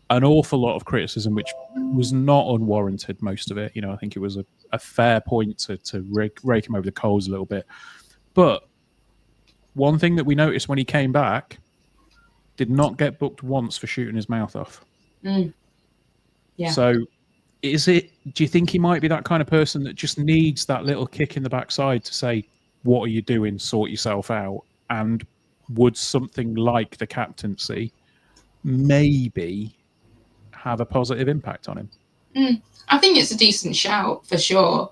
an awful lot of criticism, which was not unwarranted, most of it. I think it was a fair point to rake him over the coals a little bit. But one thing that we noticed when he came back, did not get booked once for shooting his mouth off. Yeah. So do you think he might be that kind of person that just needs that little kick in the backside to say, what are you doing? Sort yourself out. And would something like the captaincy maybe have a positive impact on him? I think it's a decent shout for sure.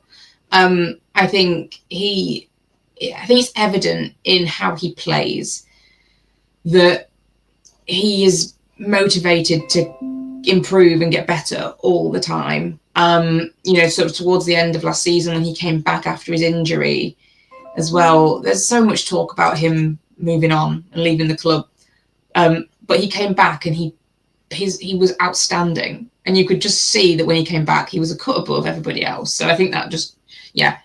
I think it's evident in how he plays that he is motivated to improve and get better all the time. Sort of towards the end of last season when he came back after his injury as well, there's so much talk about him moving on and leaving the club. But he came back and he was outstanding, and you could just see that when he came back he was a cut above everybody else. So I think that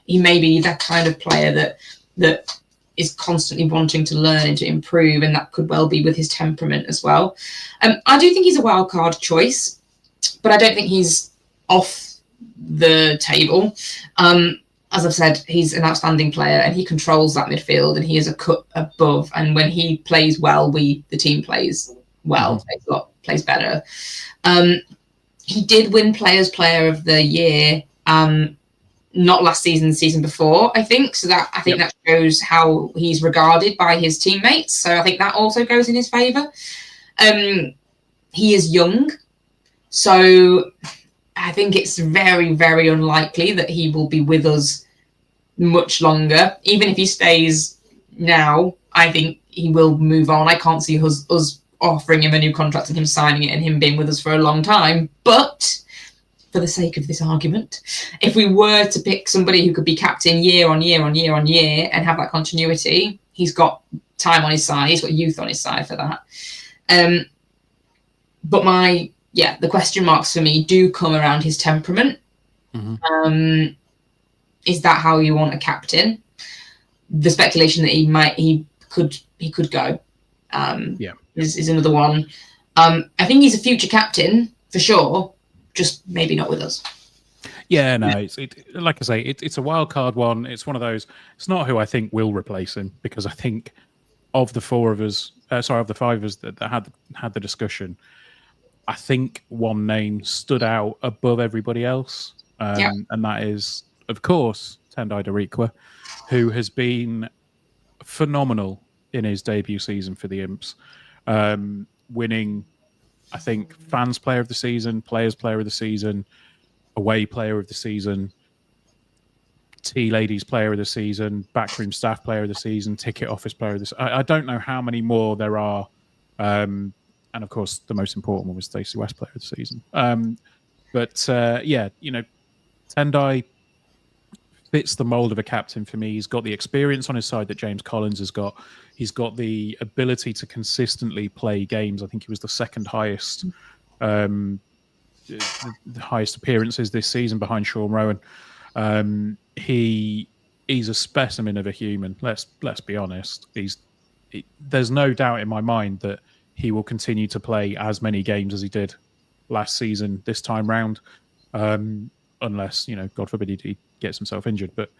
he may be that kind of player that is constantly wanting to learn and to improve, and that could well be with his temperament as well. I do think he's a wild card choice, but I don't think he's off the table. As I've said, he's an outstanding player and he controls that midfield, and he is a cut above, and when he plays well, the team plays well, plays better. He did win Players Player of the Year, not last season, the season before, I think. So that that shows how he's regarded by his teammates. So I think that also goes in his favour. He is young, so I think it's very, very unlikely that he will be with us much longer. Even if he stays now, I think he will move on. I can't see us offering him a new contract and him signing it and him being with us for a long time. But for the sake of this argument, if we were to pick somebody who could be captain year on year on year on year and have that continuity, he's got time on his side. He's got youth on his side for that. But the question marks for me do come around his temperament. Mm-hmm. Is that how you want a captain? The speculation that he could go is another one. I think he's a future captain for sure, just maybe not with us. Yeah, no, like I say, it's a wild card one. It's one of those. It's not who I think will replace him, because I think of the five of us that had the discussion, I think one name stood out above everybody else, and that is, of course, Tendai Darikwa, who has been phenomenal in his debut season for the Imps, winning, I think, Fans Player of the Season, Players Player of the Season, Away Player of the Season, Tea Ladies Player of the Season, Backroom Staff Player of the Season, Ticket Office Player of the Season. I don't know how many more there are. And of course, the most important one was Stacey West Player of the Season. Tendai fits the mold of a captain for me. He's got the experience on his side that James Collins has got. He's got the ability to consistently play games. I think he was the second highest, the highest appearances this season behind Sean Rowan. He's a specimen of a human. Let's be honest. There's no doubt in my mind that he will continue to play as many games as he did last season this time round, unless, God forbid, he gets himself injured. But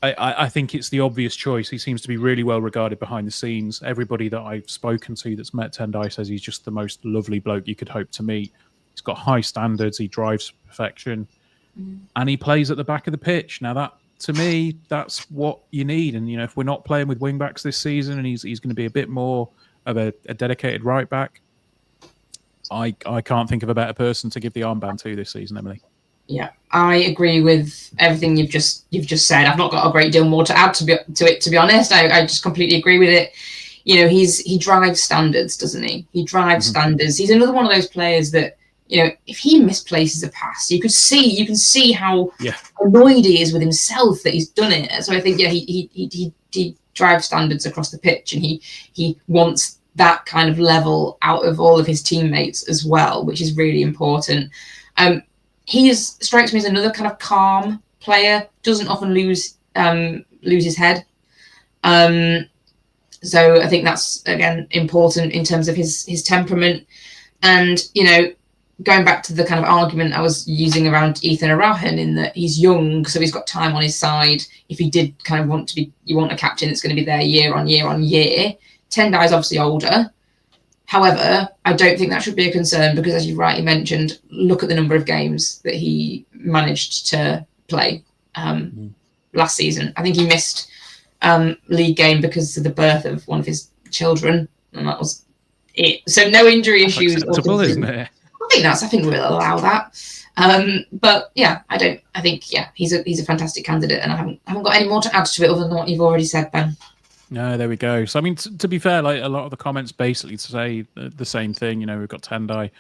I think it's the obvious choice. He seems to be really well regarded behind the scenes. Everybody that I've spoken to that's met Tendai says he's just the most lovely bloke you could hope to meet. He's got high standards. He drives perfection, and he plays at the back of the pitch. Now, that, to me, that's what you need. And if we're not playing with wing backs this season, and he's going to be a bit more of a dedicated right back, I can't think of a better person to give the armband to this season, Emily. Yeah, I agree with everything you've just said. I've not got a great deal more to add to it. To be honest, I just completely agree with it. He drives standards, doesn't he? He drives standards. He's another one of those players that, if he misplaces a pass, you can see how annoyed he is with himself that he's done it. So I think, he drives standards across the pitch, and he wants that kind of level out of all of his teammates as well, which is really important. He strikes me as another kind of calm player, doesn't often lose his head. So I think that's, again, important in terms of his temperament. And, going back to the kind of argument I was using around Ethan Arahan, in that he's young, so he's got time on his side. If he did kind of you want a captain that's going to be there year on year on year. Tendai is obviously older. However, I don't think that should be a concern, because, as you rightly mentioned, look at the number of games that he managed to play last season. I think he missed league game because of the birth of one of his children, and that was it. So no injury issues. Acceptable, isn't it? I think we'll allow that. But yeah, I think he's a fantastic candidate, and I haven't got any more to add to it other than what you've already said, Ben. No, there we go. So, I mean, to be fair, like, a lot of the comments basically say the same thing. We've got Tendai,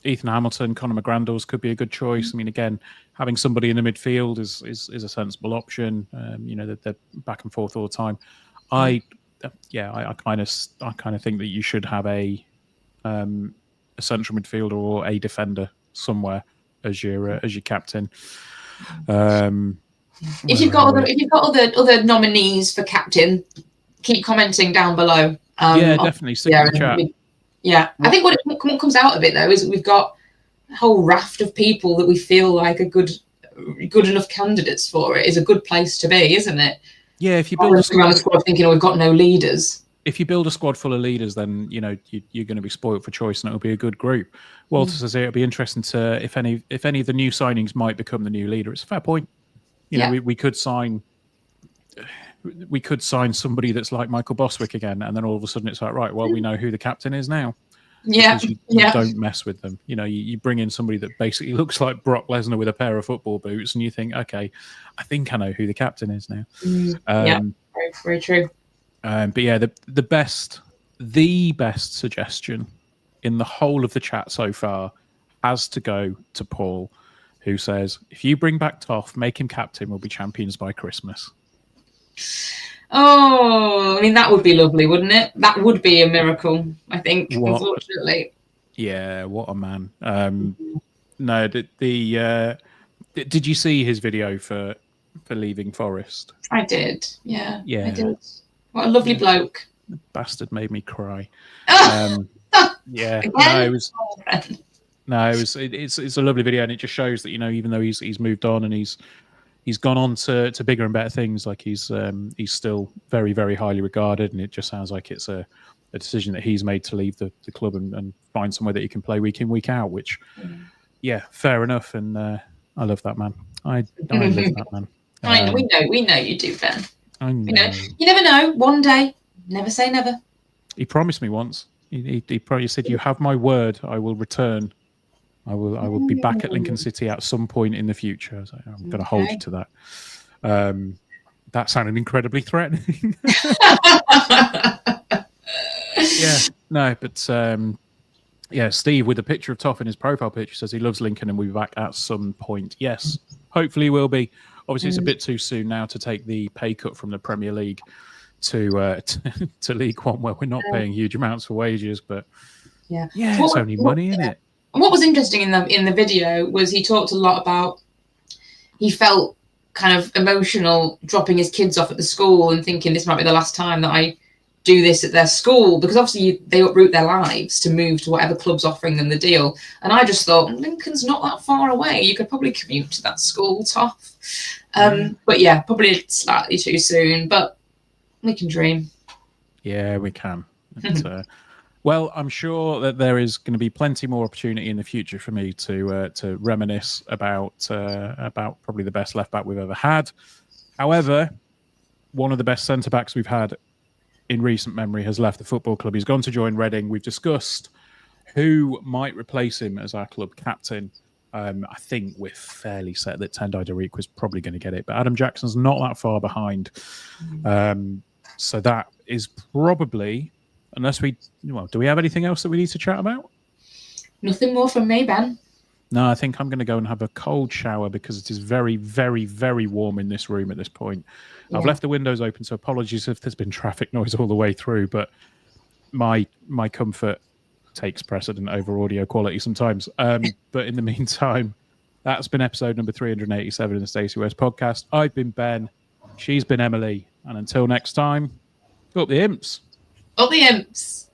Ethan Hamilton, Conor McGrandles could be a good choice. I mean, again, having somebody in the midfield is a sensible option. They're back and forth all the time. I kind of think that you should have a central midfielder or a defender somewhere as your captain. If you've got other nominees for captain, keep commenting down below. Definitely. Stick in the chat. I think what comes out of it, though, is that we've got a whole raft of people that we feel like are good enough candidates for it. Is a good place to be, isn't it? Yeah, if you build a squad thinking, we've got no leaders. If you build a squad full of leaders, then you're going to be spoilt for choice, and it'll be a good group. Walter says it'll be interesting to if any of the new signings might become the new leader. It's a fair point. We could sign somebody that's like Michael Bostwick again, and then all of a sudden it's like, right, well, we know who the captain is now. Yeah, you don't mess with them. You bring in somebody that basically looks like Brock Lesnar with a pair of football boots, and you think, okay, I think I know who the captain is now. Very, very true. But yeah, the best suggestion in the whole of the chat so far has to go to Paul, who says, if you bring back Toff, make him captain, we'll be champions by Christmas. Oh, I mean, that would be lovely, wouldn't it? That would be a miracle, I think, unfortunately. Yeah, what a man. No, did you see his video for leaving Forest? I did, yeah. Yeah. I did. What a lovely bloke. The bastard made me cry. Yeah, Again? it's a lovely video, and it just shows that, you know, even though he's moved on and he's gone on to bigger and better things, like he's still very, very highly regarded, and it just sounds like it's a decision that he's made to leave the club and find somewhere that he can play week in, week out, which yeah, fair enough. And I love that man. I love that man. I know, we know you do, Ben. I know. You never know. One day, never say never. He promised me once. He probably said, "You have my word. I will return. I will be back at Lincoln City at some point in the future." I was like, I'm going to hold you to that. That sounded incredibly threatening. Yeah, no, but yeah, Steve with a picture of Toff in his profile picture says he loves Lincoln and will be back at some point. Yes, hopefully he will be. Obviously, it's a bit too soon now to take the pay cut from the Premier League to League One, where we're not paying huge amounts for wages. But yeah, it's only money, isn't it? And what was interesting in the video was he talked a lot about, he felt kind of emotional dropping his kids off at the school and thinking this might be the last time that I do this at their school, because obviously they uproot their lives to move to whatever club's offering them the deal. And I just thought, Lincoln's not that far away. You could probably commute to that school, Toff. But yeah, probably slightly too soon, but we can dream. Yeah, we can. Well, I'm sure that there is going to be plenty more opportunity in the future for me to reminisce about probably the best left back we've ever had. However, one of the best centre backs we've had in recent memory has left the football club. He's gone to join Reading. We've discussed who might replace him as our club captain. I think we're fairly set that Tendai Derek was probably going to get it, but Adam Jackson's not that far behind. So that is probably, unless do we have anything else that we need to chat about? Nothing more from me, Ben. No, I think I'm going to go and have a cold shower because it is very, very, very warm in this room at this point. Yeah. I've left the windows open, so apologies if there's been traffic noise all the way through, but my comfort takes precedent over audio quality sometimes. But in the meantime, that's been episode number 387 of the Stacey West podcast. I've been Ben. She's been Emily. And until next time, up the imps. Up the imps.